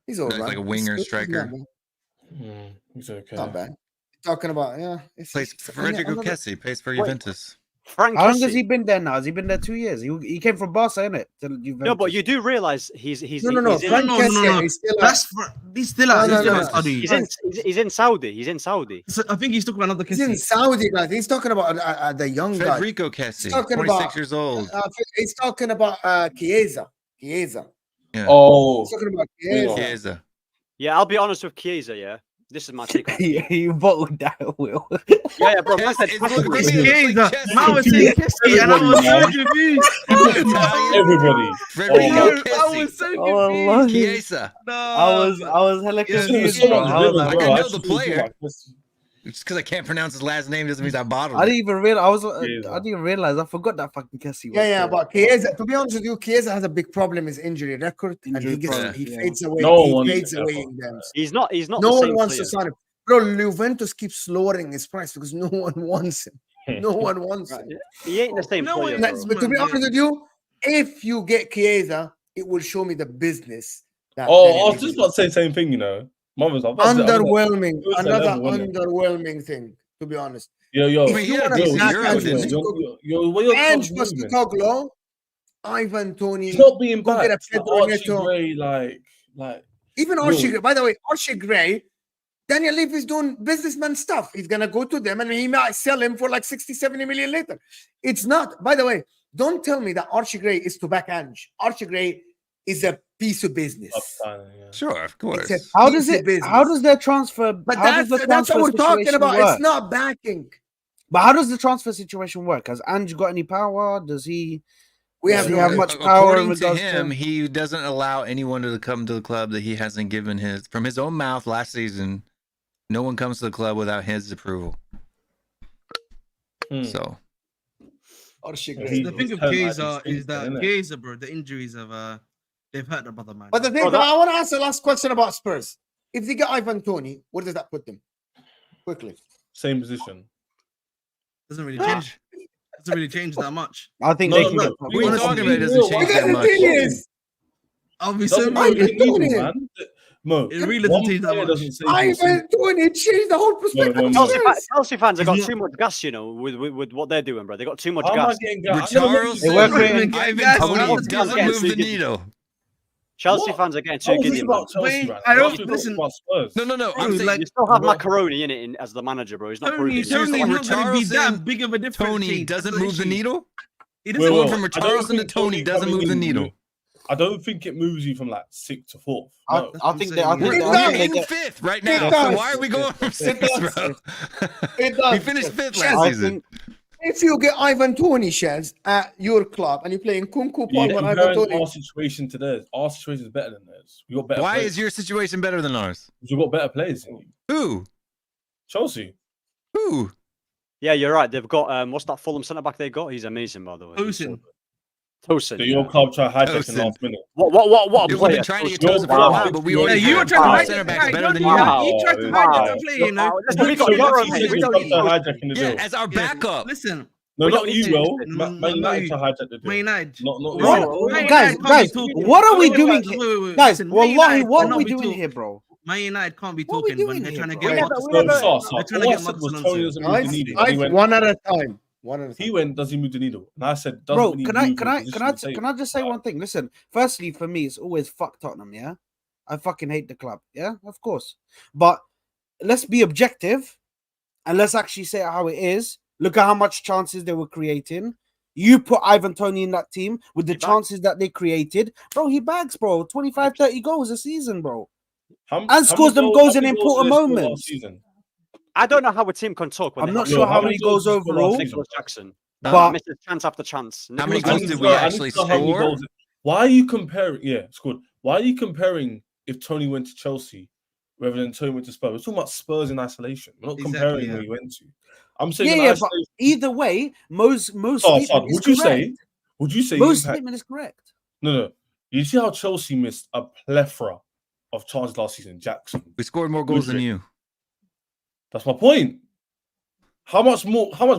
He's all right. Like a winger striker. He's okay. Not bad. Talking about Plays Federico Kessie plays for Juventus. How long has he been there now? Has he been there 2 years? He came from Barca, innit? No, but you do realize he's no. He's still out. He's in Saudi. He's in Saudi. So I think he's talking about another Kessie. He's in Saudi, guys. He's talking about the young guy. Federico Kessie, 26 years old. He's talking about Chiesa. Yeah. Oh, he's talking about Chiesa. Yeah, I'll be honest with Chiesa. Yeah, this is my take. You bottled that, Will. Yeah, bro. Man said Chiesa. Man was saying Kessie, and I was so confused. everybody. I was so confused. Chiesa. No, I was hella confused. I know the player. Just because I can't pronounce his last name doesn't mean I bottled it. I didn't even realize. I didn't realize. I forgot that fucking Kessie. But Chiesa. To be honest with you, Chiesa has a big problem. His injury record, and he fades away. He fades away in games. He's not. No one wants to sign him. Bro, Juventus keeps lowering his price because no one wants him. No one wants him. He ain't the same player. But to be honest with you, if you get Chiesa, it will show me the business. I was just about to say the same thing, you know. Underwhelming. Another underwhelming thing, to be honest. Ange Postecoglou, Ivan Toney. He's not being bad. Even Archie Gray. By the way, Archie Gray, Daniel Levy is doing businessman stuff. He's going to go to them and he might sell him for like 60, 70 million later. It's not. By the way, don't tell me that Archie Gray is to back Ange. Archie Gray is a piece of business. Sure, of course. How does their transfer? But that's what we're talking about. Work? It's not backing. But how does the transfer situation work? Has Ange got any power? Does he? Does he have much power? According to him, he doesn't allow anyone to come to the club that he hasn't given from his own mouth last season. No one comes to the club without his approval. So. The thing of Chiesa is that Chiesa, bro, the injuries have they've hurt their brother, man. But the thing, I want to ask the last question about Spurs. If they get Ivan Toney, where does that put them? Quickly. Same position. Doesn't really change. Doesn't really change that much. I think what are you talking about? It doesn't change that much. I'll be so man. Mo, it really doesn't change that much. Ivan Toney changed the whole perspective. Chelsea fans have got too much gas, you know, with what they're doing, bro. They got too much gas. Ivan Toney doesn't move the needle. Chelsea fans are getting too giddy. I don't listen. No. I'm saying you still have Macaroni in it as the manager, bro. He's not Tony not going to be that big of a difference. Tony doesn't move the needle. He doesn't move from Richarlison to Tony. Doesn't move the needle. I don't think it moves you from like 6th to 4th. No. I think they're in 5th right now. So why are we going from 6th, bro? We finished 5th last season. If you get Ivan Toney shares at your club and you're playing Kunku Palmer, Ivan Toney. Our situation to theirs. Our situation is better than theirs. We got better. Why is your situation better than ours? Because we got better players. Who? Chelsea. Who? Yeah, you're right. They've got what's that Fulham centre back they got? He's amazing, by the way. Tosin. Your club try hijacking last minute. What? We've been trying to get Tosin for a while, but we already you were trying to center backs better than you. You tried to hijack the play, you know. We got hijacking the deal. As our backup. Listen. No, not you, bro. Man United to hijack the deal. Man United. Not guys, what are we doing here? Guys, wallahi, what are we doing here, bro? Man United can't be talking when they're trying to get one at a time. He went, does he move the needle? And I said, bro, can I just say one thing? Listen, firstly, for me, it's always fuck Tottenham, yeah? I fucking hate the club, yeah? Of course. But let's be objective and let's actually say how it is. Look at how much chances they were creating. You put Ivan Toney in that team with the chances that they created. Bro, he bags, bro. 25, 30 goals a season, bro. And scores them goals in important moments. I don't know how a team can talk. I'm not sure how many goals overall. Nicholas Jackson, but misses chance after chance. How many goals did we actually score? Why are you comparing? Yeah, scored. Why are you comparing if Tony went to Chelsea rather than Tony went to Spurs? We're talking about Spurs in isolation. We're not comparing where he went to. I'm saying, but either way, most statement is correct. Would you say most statement is correct? No. You see how Chelsea missed a plethora of chances last season, Jackson. We scored more goals than you. That's my point. How much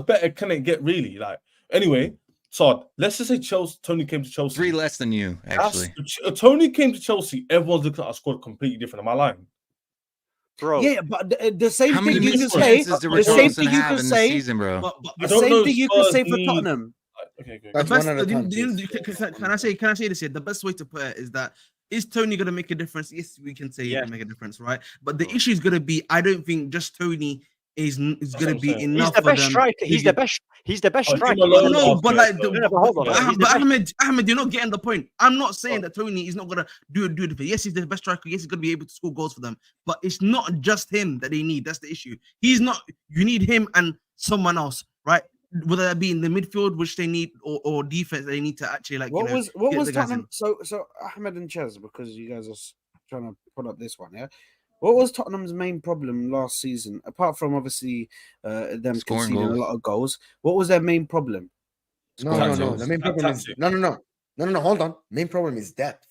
better can it get, really? Like, anyway, so let's just say Tony came to Chelsea. 3 less than you, actually. Tony came to Chelsea. Everyone's looking at a squad completely different. Am I lying? Bro. Yeah, but the same How thing many you can say. The same thing you can say, season, bro. The same thing you can say for Tottenham. Okay. Can I say this here? The best way to put it is that is Tony going to make a difference? Yes, we can say he can make a difference, right? But the issue is going to be, I don't think just Tony is going to be enough. He's the best striker. He's the best striker. No, but like, Ahmed, you're not getting the point. I'm not saying that Tony is not going to do the. Yes, he's the best striker. Yes, he's going to be able to score goals for them. But it's not just him that they need. That's the issue. He's not. You need him and someone else, right? Whether that be in the midfield, which they need, or defense, they need to actually like. What was Tottenham? So Ahmed and Chez, because you guys are trying to put up this one, yeah. What was Tottenham's main problem last season, apart from obviously them conceding a lot of goals? What was their main problem? No. The main problem is no. Hold on. Main problem is depth.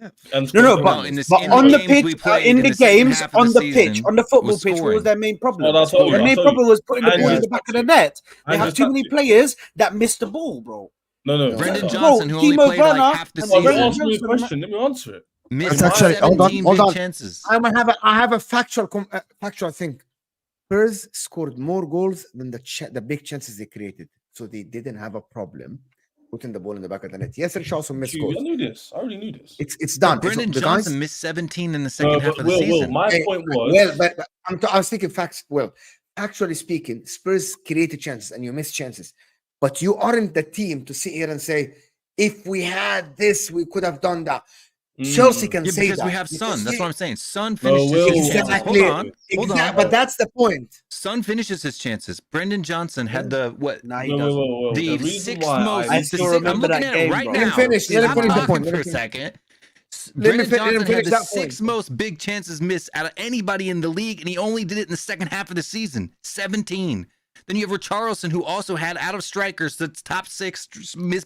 But on the pitch, in the games, on the pitch, on the football pitch, what was their main problem? Their main problem was putting the ball in the back of the net. They have too many players that miss the ball, bro. No. Brendan Johnson, who only played like half the season. Let me answer it. Missed actually, hold on. Chances. I have a factual thing. Spurs scored more goals than the big chances they created, so they didn't have a problem putting the ball in the back of the net. Yes, Richarlison missed goals. I already knew this. It's done. Brendan Johnson missed 17 in the second half of the season. My point was, but I was thinking facts. Well, actually speaking, Spurs created chances and you missed chances, but you aren't the team to sit here and say, if we had this, we could have done that. Chelsea can say because that. we have Son. That's what I'm saying. Son finishes his chances. Hold on. But that's the point. Son finishes his chances. Brendan Johnson had the what? Nah, he doesn't. The sixth most. I still remember that game right now. Let him finish the point for a second. Brendan Johnson had the sixth most big chances missed out of anybody in the league, and he only did it in the second half of the season. 17. Then you have Richarlison, who also had out of strikers, the top 6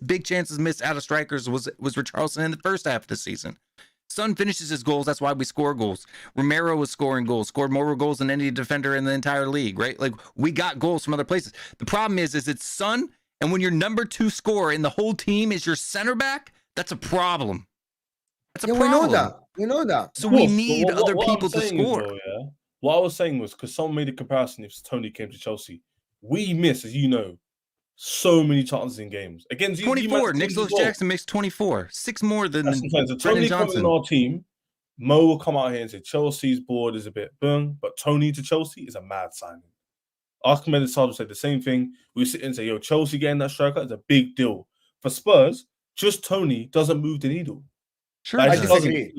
big chances missed out of strikers was Richarlison in the first half of the season. Son finishes his goals. That's why we score goals. Romero was scoring goals, scored more goals than any defender in the entire league, right? Like, we got goals from other places. The problem is it's Son, and when your number 2 scorer in the whole team is your center back, that's a problem. That's a problem. We know that. So we need other people to score. What I was saying was, because someone made a comparison if Tony came to Chelsea, we miss, as you know, so many chances in games. Against 24. Nicholas Jackson makes 24. 6 more than so Tony coming in our team. Mo will come out here and say Chelsea's board is a bit boom, but Tony to Chelsea is a mad signing. Ahmed and Saad said the same thing. We sit and say, yo, Chelsea getting that striker is a big deal. For Spurs, just Tony doesn't move the needle. Sure, I disagree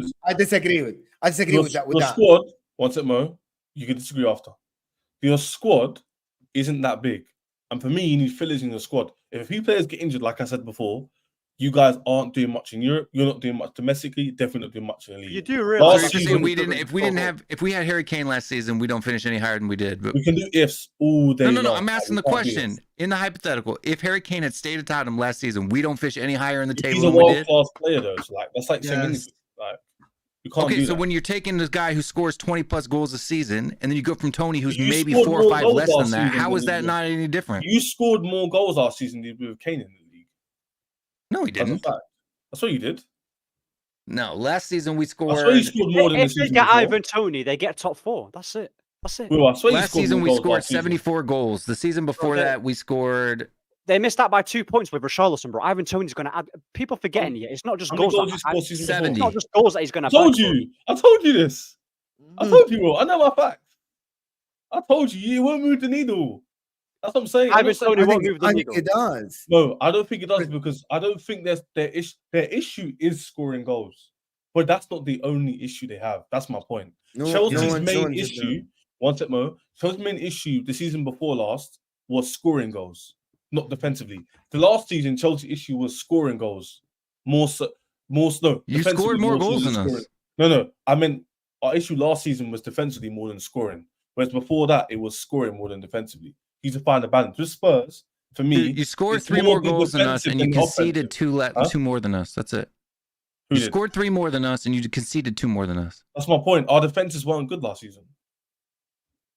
with that. Your squad, once at Mo, you can disagree after. Your squad isn't that big. And for me, you need fillers in your squad. If a few players get injured, like I said before, you guys aren't doing much in Europe. You're not doing much domestically. Definitely not doing much in the league. You do realize if we had Harry Kane last season, we don't finish any higher than we did. But we can do ifs all day. No. I'm asking the question in the hypothetical. If Harry Kane had stayed at Tottenham last season, we don't fish any higher in the table. He's a world-class player, though. So that's like saying anything. Like, you can't do that. When you're taking this guy who scores 20+ goals a season, and then you go from Tony, who's maybe 4 or 5 less than that, how is that not any different? You scored more goals last season than you did with Kane in the league. No, he didn't. That's what you did. No, last season we scored. I swear you scored more than if the season they get before. Ivan Tony, they get top 4. That's it. Last season we scored 74 goals. The season before that we scored. They missed out by 2 points with Richarlison, bro. Ivan Tony's going to add. People forgetting it. It's not just goals. It's not just goals that he's going to. I told you this. I told you, bro. I know my facts. I told you, you won't move the needle. That's what I'm saying. Ivan Tony won't move the I needle. think it does. No, I don't think it does because I don't think their issue is scoring goals. But that's not the only issue they have. That's my point. No Chelsea's one main said that. issue, one sec, Mo. Chelsea's main issue the season before last was scoring goals, not defensively. The last season, Chelsea's issue was scoring goals. More so. No, You scored more goals than us. No. I meant our issue last season was defensively more than scoring. Whereas before that, it was scoring more than defensively. You need to find a balance. With Spurs, for me, you scored 3 more goals than us, and you conceded 2 more than us. That's it. You scored 3 more than us, and you conceded 2 more than us. That's my point. Our defenses weren't good last season.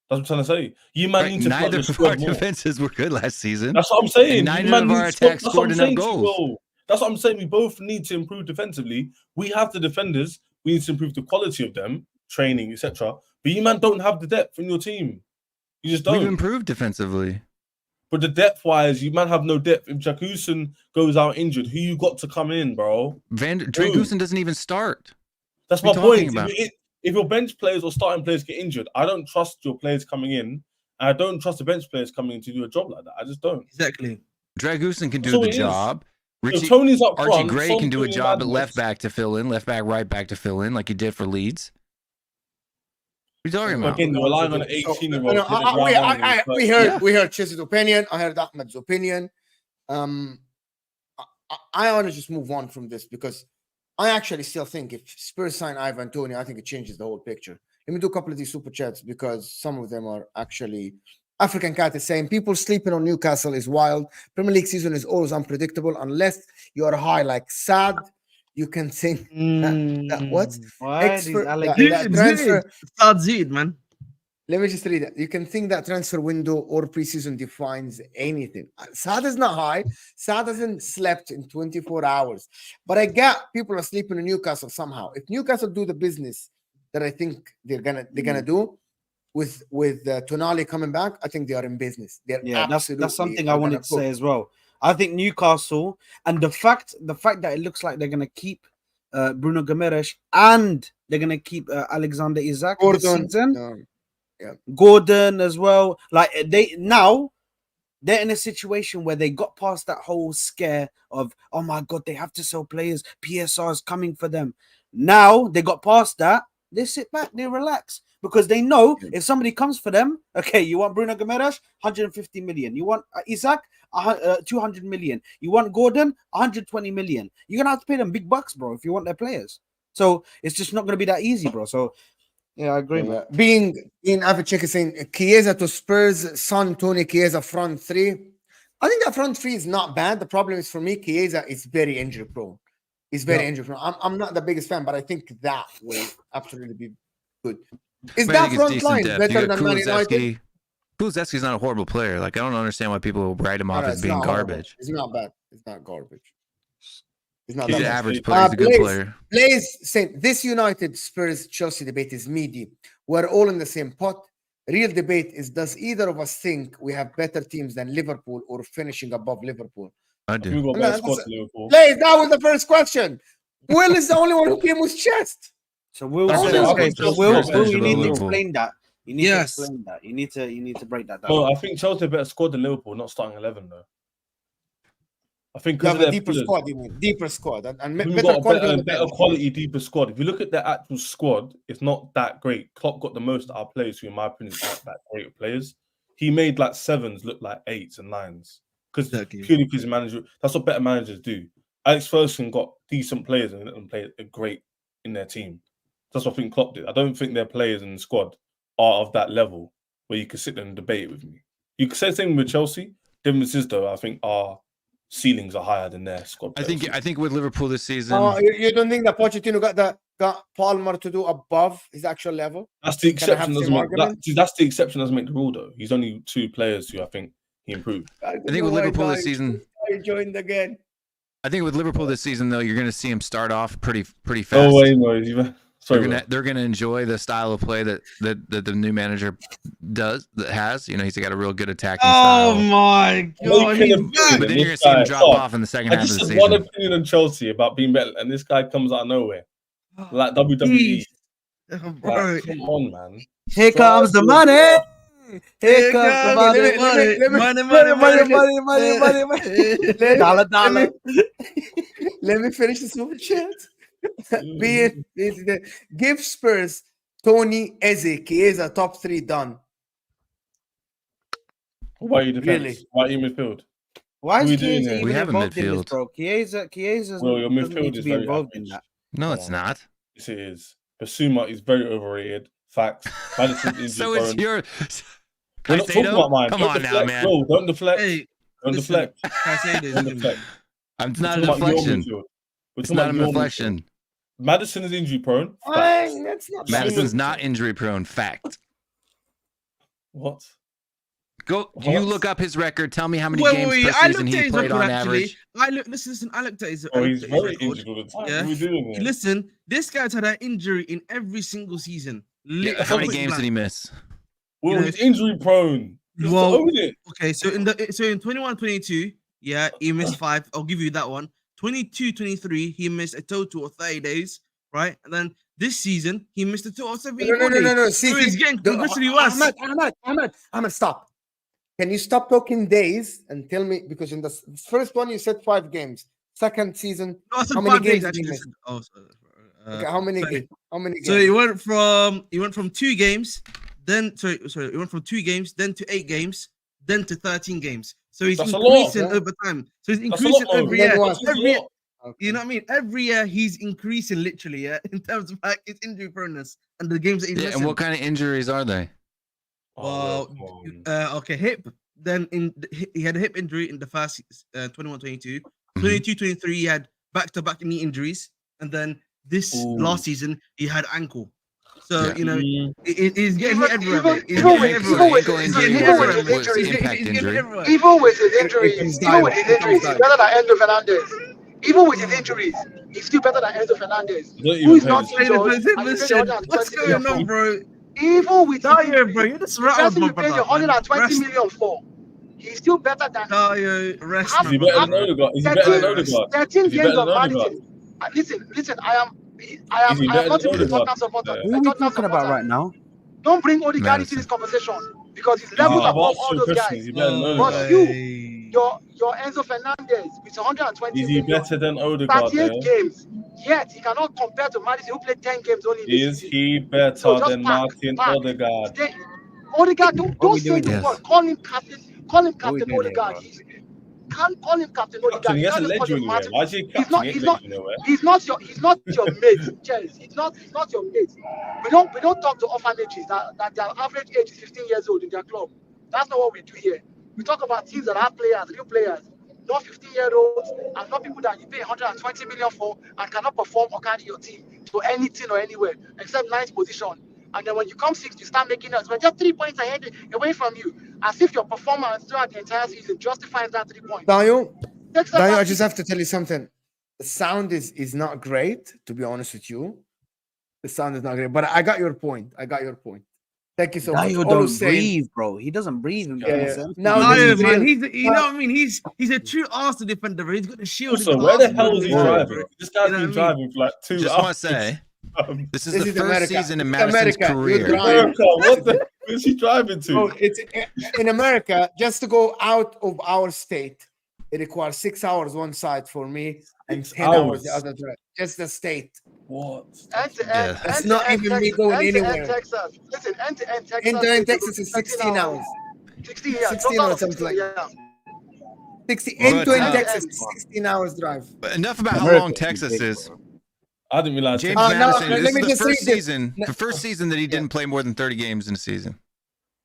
That's what I'm trying to say. You might need to neither of our defenses were good last season. That's what I'm saying. And neither of our attacks scored enough goals. That's what I'm saying. We both need to improve defensively. We have the defenders. We need to improve the quality of them, training, etc. But you man don't have the depth in your team. You just don't. We've improved defensively. But the depth-wise, you man have no depth. If Jacuzzi goes out injured, who you got to come in, bro? Jacuzzi doesn't even start. That's my point. If your bench players or starting players get injured, I don't trust your players coming in. And I don't trust the bench players coming in to do a job like that. I just don't. Exactly. Dragusin can do the job. Tony's up Archie Gray can do a job at left back to fill in, left back, right back to fill in, like he did for Leeds. What are you talking about? Again, you're relying on an 18-year-old. We heard Chis's opinion. I heard Ahmed's opinion. I want to just move on from this because I actually still think if Spurs sign Ivan Toney, I think it changes the whole picture. Let me do a couple of these super chats because some of them are actually African Cat is saying people sleeping on Newcastle is wild. Premier League season is always unpredictable unless you are high like Sad. You can think that what? Transfer Zid, man. Let me just read it. You can think that transfer window or preseason defines anything. Sad is not high. Sad hasn't slept in 24 hours. But I get people are sleeping in Newcastle somehow. If Newcastle do the business that I think they're gonna do with Tonali coming back, I think they are in business. That's something I wanted to say as well. I think Newcastle and the fact that it looks like they're gonna keep Bruno Guimaraes and they're gonna keep Alexander Isak this season. Gordon as well. Like they're in a situation where they got past that whole scare of, oh my god, they have to sell players. PSR is coming for them. Now they got past that. They sit back, they relax because they know if somebody comes for them, okay, you want Bruno Guimaraes, 150 million. You want Isak, 200 million. You want Gordon, 120 million. You're gonna have to pay them big bucks, bro, if you want their players. So it's just not gonna be that easy, bro. So yeah, I agree. Being in Avicek is saying Chiesa to Spurs, Son, Tony, Chiesa front three. I think that front three is not bad. The problem is for me, Chiesa is very injury prone. He's very injury prone. I'm not the biggest fan, but I think that will absolutely be good. Is that front line better than Man United? Kulusevski's not a horrible player. Like I don't understand why people write him off as being garbage. It's not bad. It's not garbage. He's an average player. He's a good player. Blaze saying this United Spurs Chelsea debate is meaty. We're all in the same pot. Real debate is: does either of us think we have better teams than Liverpool or finishing above Liverpool? I do. Blaze, that was the first question. Will is the only one who came with chest. So Will, you need to explain that. You need to explain that. You need to break that down. Well, I think Chelsea better squad than Liverpool, not starting 11 though. I think you have a deeper squad, you mean deeper squad, and better quality, deeper squad. If you look at their actual squad, it's not that great. Klopp got the most out of players who, in my opinion, aren't that great players. He made like 7s look like 8s and 9s because purely because manager. That's what better managers do. Alex Ferguson got decent players and let them play great in their team. That's what I think Klopp did. I don't think their players in the squad are of that level where you could sit there and debate it with me. You could say the same with Chelsea. Difference is though, I think our ceilings are higher than their squad. I think with Liverpool this season, you don't think that Pochettino got Palmer to do above his actual level? That's the exception. That's the exception. Doesn't make the rule though. He's only 2 players who I think he improved. I think with Liverpool this season, I joined again. I think with Liverpool this season though, you're going to see him start off pretty fast. Oh wait, no. They're gonna enjoy the style of play that the new manager has. You know, he's got a real good attacking style. Oh my god! But then you're gonna see him drop off in the second half of the season. One opinion on Chelsea about being better, and this guy comes out of nowhere, like WWE. Like, come on, man! Here comes the money. Here comes the money. Let me finish the super chat. Give Spurs Tony, Eze, Chiesa, top 3 done. Why are you defense? Really? Why are you midfield? Why What is are we doing Chiesa here? even We have a involved in this, midfield. bro? Chiesa's Well, your doesn't midfield need to is be very involved in average. that. No, it's not. Yes, it is. Basuma is very overrated. Facts. Madison's injury So it's prone. your. We're not talking about mine. Come Don't on now, deflect. man. No, don't deflect. Hey, Don't listen, deflect. Caicedo's Don't injury. deflect. It's We're not a talking about your deflection. midfield. We're It's talking not a about your deflection. midfield. Madison is injury prone. Facts. That's not Madison's not injury prone. Fact. What? Go. Do you look up his record? Tell me how many Wait, games wait, per wait. I season looked at he his played record on actually. average. Listen. I looked at his. Oh, I he's looked at his very record. injured all the time. Yeah. What are we doing here? Listen, this guy's had an injury in every single season. Yeah, how many games did he miss? Well, you know, he's injury prone. Just Well, own it. Okay, so in 21-22, yeah, he missed 5. I'll give you that one. 22-23, he missed a total of 30 days, right? And then this season, he missed a total of 74 days. No. So it's getting progressively worse. Ahmed, stop. Can you stop talking days and tell me, because in the first one you said 5 games. Second season, No, I said how many 5 days games did he actually. miss? Oh, sorry. Okay, how many sorry. games? How many games? So he went from 2 games, then he went from 2 games, then to 8 games, then to 13 games. So he's That's a lot, increasing yeah. over time. So he's That's a increasing lot, every Then year. what? Every year. Okay. You know what I mean? Every year he's increasing literally, yeah, in terms of like his injury proneness and the games that he's Yeah, missing. and what kind of injuries are they? Well, okay, hip. Then he had a hip injury in the first 21-22. 22-23 he had back-to-back knee injuries, and then this last season he had ankle. So Yeah. you know he's getting hit everywhere. mate. He's even getting hit with- everywhere. even He's with- getting hit even with everywhere, his mate. injuries- He's impact getting injury. everywhere. Even with his injuries, comes even down, with his it comes injuries, he's down. better than Enzo Fernandez. Even with his injuries, he's still better than Enzo Fernandez, Don't even who is pay not this. Hey, injured. listen, and he's listen, paid what's 120 going million on, for. bro? Even with his Dario, injuries, bro, you're just the rattled, person my you paid brother. 120 Rest, million for, he's still better than Dario, rest, Half- my Is he better than brother. Odegaard? Is he 13 better than Odegaard? 13 Is he games better of than Odegaard? managing. Listen, I am Is he not better even than a Odegaard? Tottenham supporter. Yeah. Who are we talking about right now? Don't bring Odegaard into Madison. this conversation because he's I've levels above asked all you a those question. guys. Is he better than But Odegaard? your Enzo Fernandez with 120 Is he million, better than Odegaard? 38 Then? games, yet he cannot compare to Madison who played 10 games only in the Is season. he better So just than pack. Odegaard? Odegaard, What don't we say doing the here? word. Call him captain. Call him What we Captain doing here, Odegaard. bro? Can't call him Captain Odegaard. Captain, he You hasn't can't just led call you him anywhere. Martin. Why is he He's captain? not. He ain't He's led not. you nowhere. He's not your mate, Chels. He's not your mate. We don't talk to orphanages that their average age is 15 years old in their club. That's not what we do here. We talk about teams that have players, real players, not 15-year-olds, and not people that you pay 120 million for and cannot perform or carry your team to anything or anywhere except ninth position. And then when you come sixth, you start making us. We're just 3 points ahead away from you, as if your performance throughout the entire season justifies that 3 points. Dayo, I just have to tell you something. The sound is not great, to be honest with you. The sound is not great, but I got your point. Thank you so much. Dayo All I'm don't saying- breathe, bro. He doesn't breathe. Now Dario, this is man, real. you know what I mean? He's a true Arsenal defender, bro. He's got the shield. Also, he's got where the Arsenal hell is he logo, driving? bro. This guy's You know been what I mean? driving for like 2 hours. Just want to say, this is This the is first America. season in It's Madison's America. You're career. driving. America, what the is he driving to? Bro, it's in America. Just to go out of our state, it requires 6 hours one side for me and 6 10 hours the hours? other side. Just the state. What? Yeah. That's not even me going anywhere. Texas. Listen, end-to-end Texas. End-to-end Texas is 16 hours. 16 years. 16 or something like that. 60 But, end-to-end Texas is 16 hours drive. But enough about how America long is Texas big, is. bro. I didn't realize. James no, Madison. let This me is the just first read this. season. The first season that he didn't play more than 30 games in a season.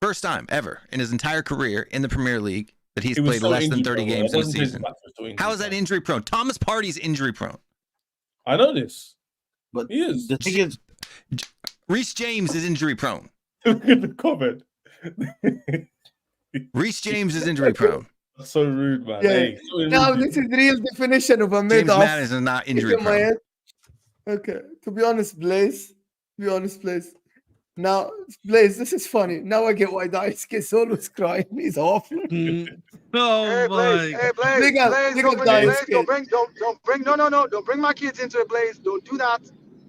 First time ever in his entire career in the Premier League that he's He was played so less than injury 30 prone, games it in a doesn't take season. back for so injury How is that prone. injury prone? Thomas Partey's injury prone. I know this. But He is. the thing is, Reece James is injury prone. Look at the comment. Reece James is injury prone. That's so rude, man. Yeah. Hey, so Now rude. this is the real definition of a James mid-off. Madison is not injury Into my prone. head. Okay, to be honest, Blaze. Now, Blaze, this is funny. Now I get why Dice gets always crying. He's awful. Oh Hey, Blaze. my. Hey, Blaze. Big up, Blaze, big don't up, bring, Dice. Blaze, don't bring my kids into it, Blaze. Don't do that.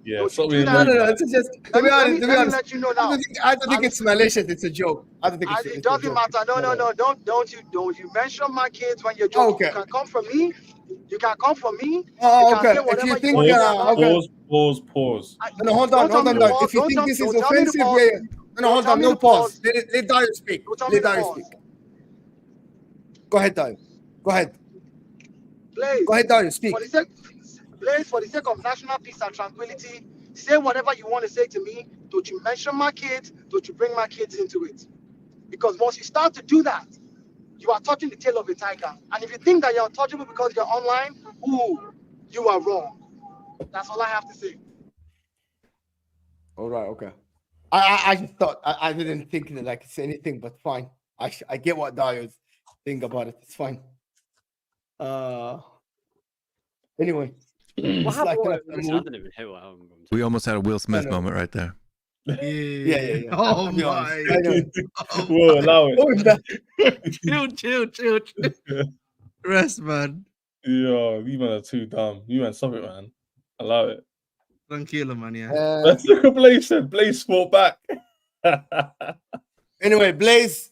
Yeah, Don't so you do we that. No. It's just to be honest. Let me let you know now. I don't think it's malicious. It's a joke. I don't think it's It a doesn't joke. matter. No. Don't you mention my kids when you're Oh, joking. okay. You can come for me. You can come for me. Oh, You can okay. say If whatever you you think, want to say about me. Pause. No, hold Don't tell on, me to Dad. pause. If you think this is Don't tell me to offensive, pause. yeah. No, hold on. No pause. Let Dario speak. Don't tell me Let to Dario pause. speak. Go ahead, Dario. Go ahead. Blaze, Go ahead, Dario. Speak. for the sake of national peace and tranquility, say whatever you want to say to me. Don't you mention my kids? Don't you bring my kids into it? Because once you start to do that, you are touching the tail of a tiger. And if you think that you're untouchable because you're online, ooh, you are wrong. That's all I have to say. All right. Okay. I just thought I didn't think that I could say anything, but fine. I get what Dario's think about it. It's fine. Anyway. What It's like happened? a Listen, I mood. didn't even hear what happened. We almost had a Will Smith know. moment right there. Yeah. Oh To be my. honest. I know. We'll allow Chill. Rest, man. Yo, you man are too dumb. You man, stop it, man. Allow it. Tranquilo, man. Yeah. Let's look at Blaze said. Blaze fought back. Anyway, Blaze,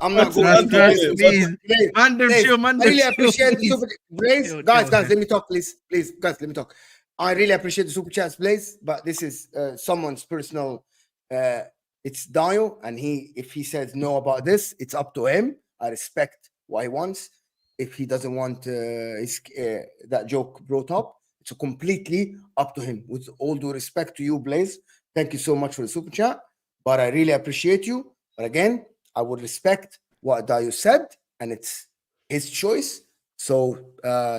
I'm not going into this. Man, chill, man. I really appreciate the super Blaze. Guys, let me talk, please. Please, guys, let me talk. I really appreciate the super chats, Blaze, but this is someone's personal. It's Dio, and if he says no about this, it's up to him. I respect what he wants. If he doesn't want that joke brought up, it's completely up to him. With all due respect to you, Blaze, thank you so much for the super chat. But I really appreciate you. But again, I would respect what Dio said, and it's his choice. So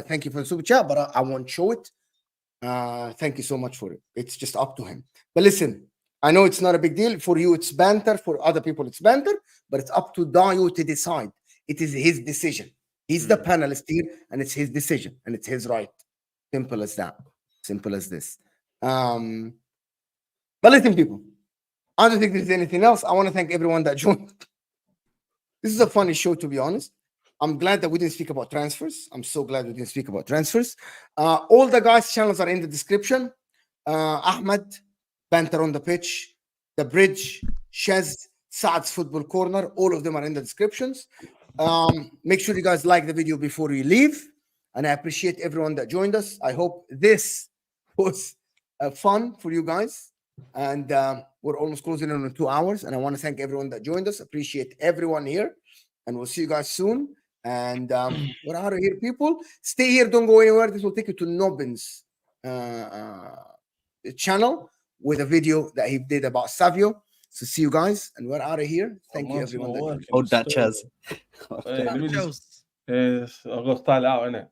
thank you for the super chat, but I won't show it. Thank you so much for it. It's just up to him. But listen, I know it's not a big deal. For you, it's banter. For other people, it's banter. But it's up to Dio to decide. It is his decision. He's the panelist here, and it's his decision, and it's his right. Simple as that. Simple as this. But listen, people, I don't think there's anything else. I want to thank everyone that joined. This is a funny show, to be honest. I'm glad that we didn't speak about transfers. I'm so glad we didn't speak about transfers. All the guys' channels are in the description. Ahmed, Banter on the Pitch, The Bridge, Shez, Saad's Football Corner. All of them are in the descriptions. Make sure you guys like the video before you leave. And I appreciate everyone that joined us. I hope this was fun for you guys. And we're almost closing in on 2 hours. And I want to thank everyone that joined us. Appreciate everyone here. And we'll see you guys soon. And we're out of here, people. Stay here. Don't go anywhere. This will take you to Nobin's channel with a video that he did about Savio. So see you guys. And we're out of here. Thank you, everyone. Hold that, Chaz. Yes, I've got to style it out, innit?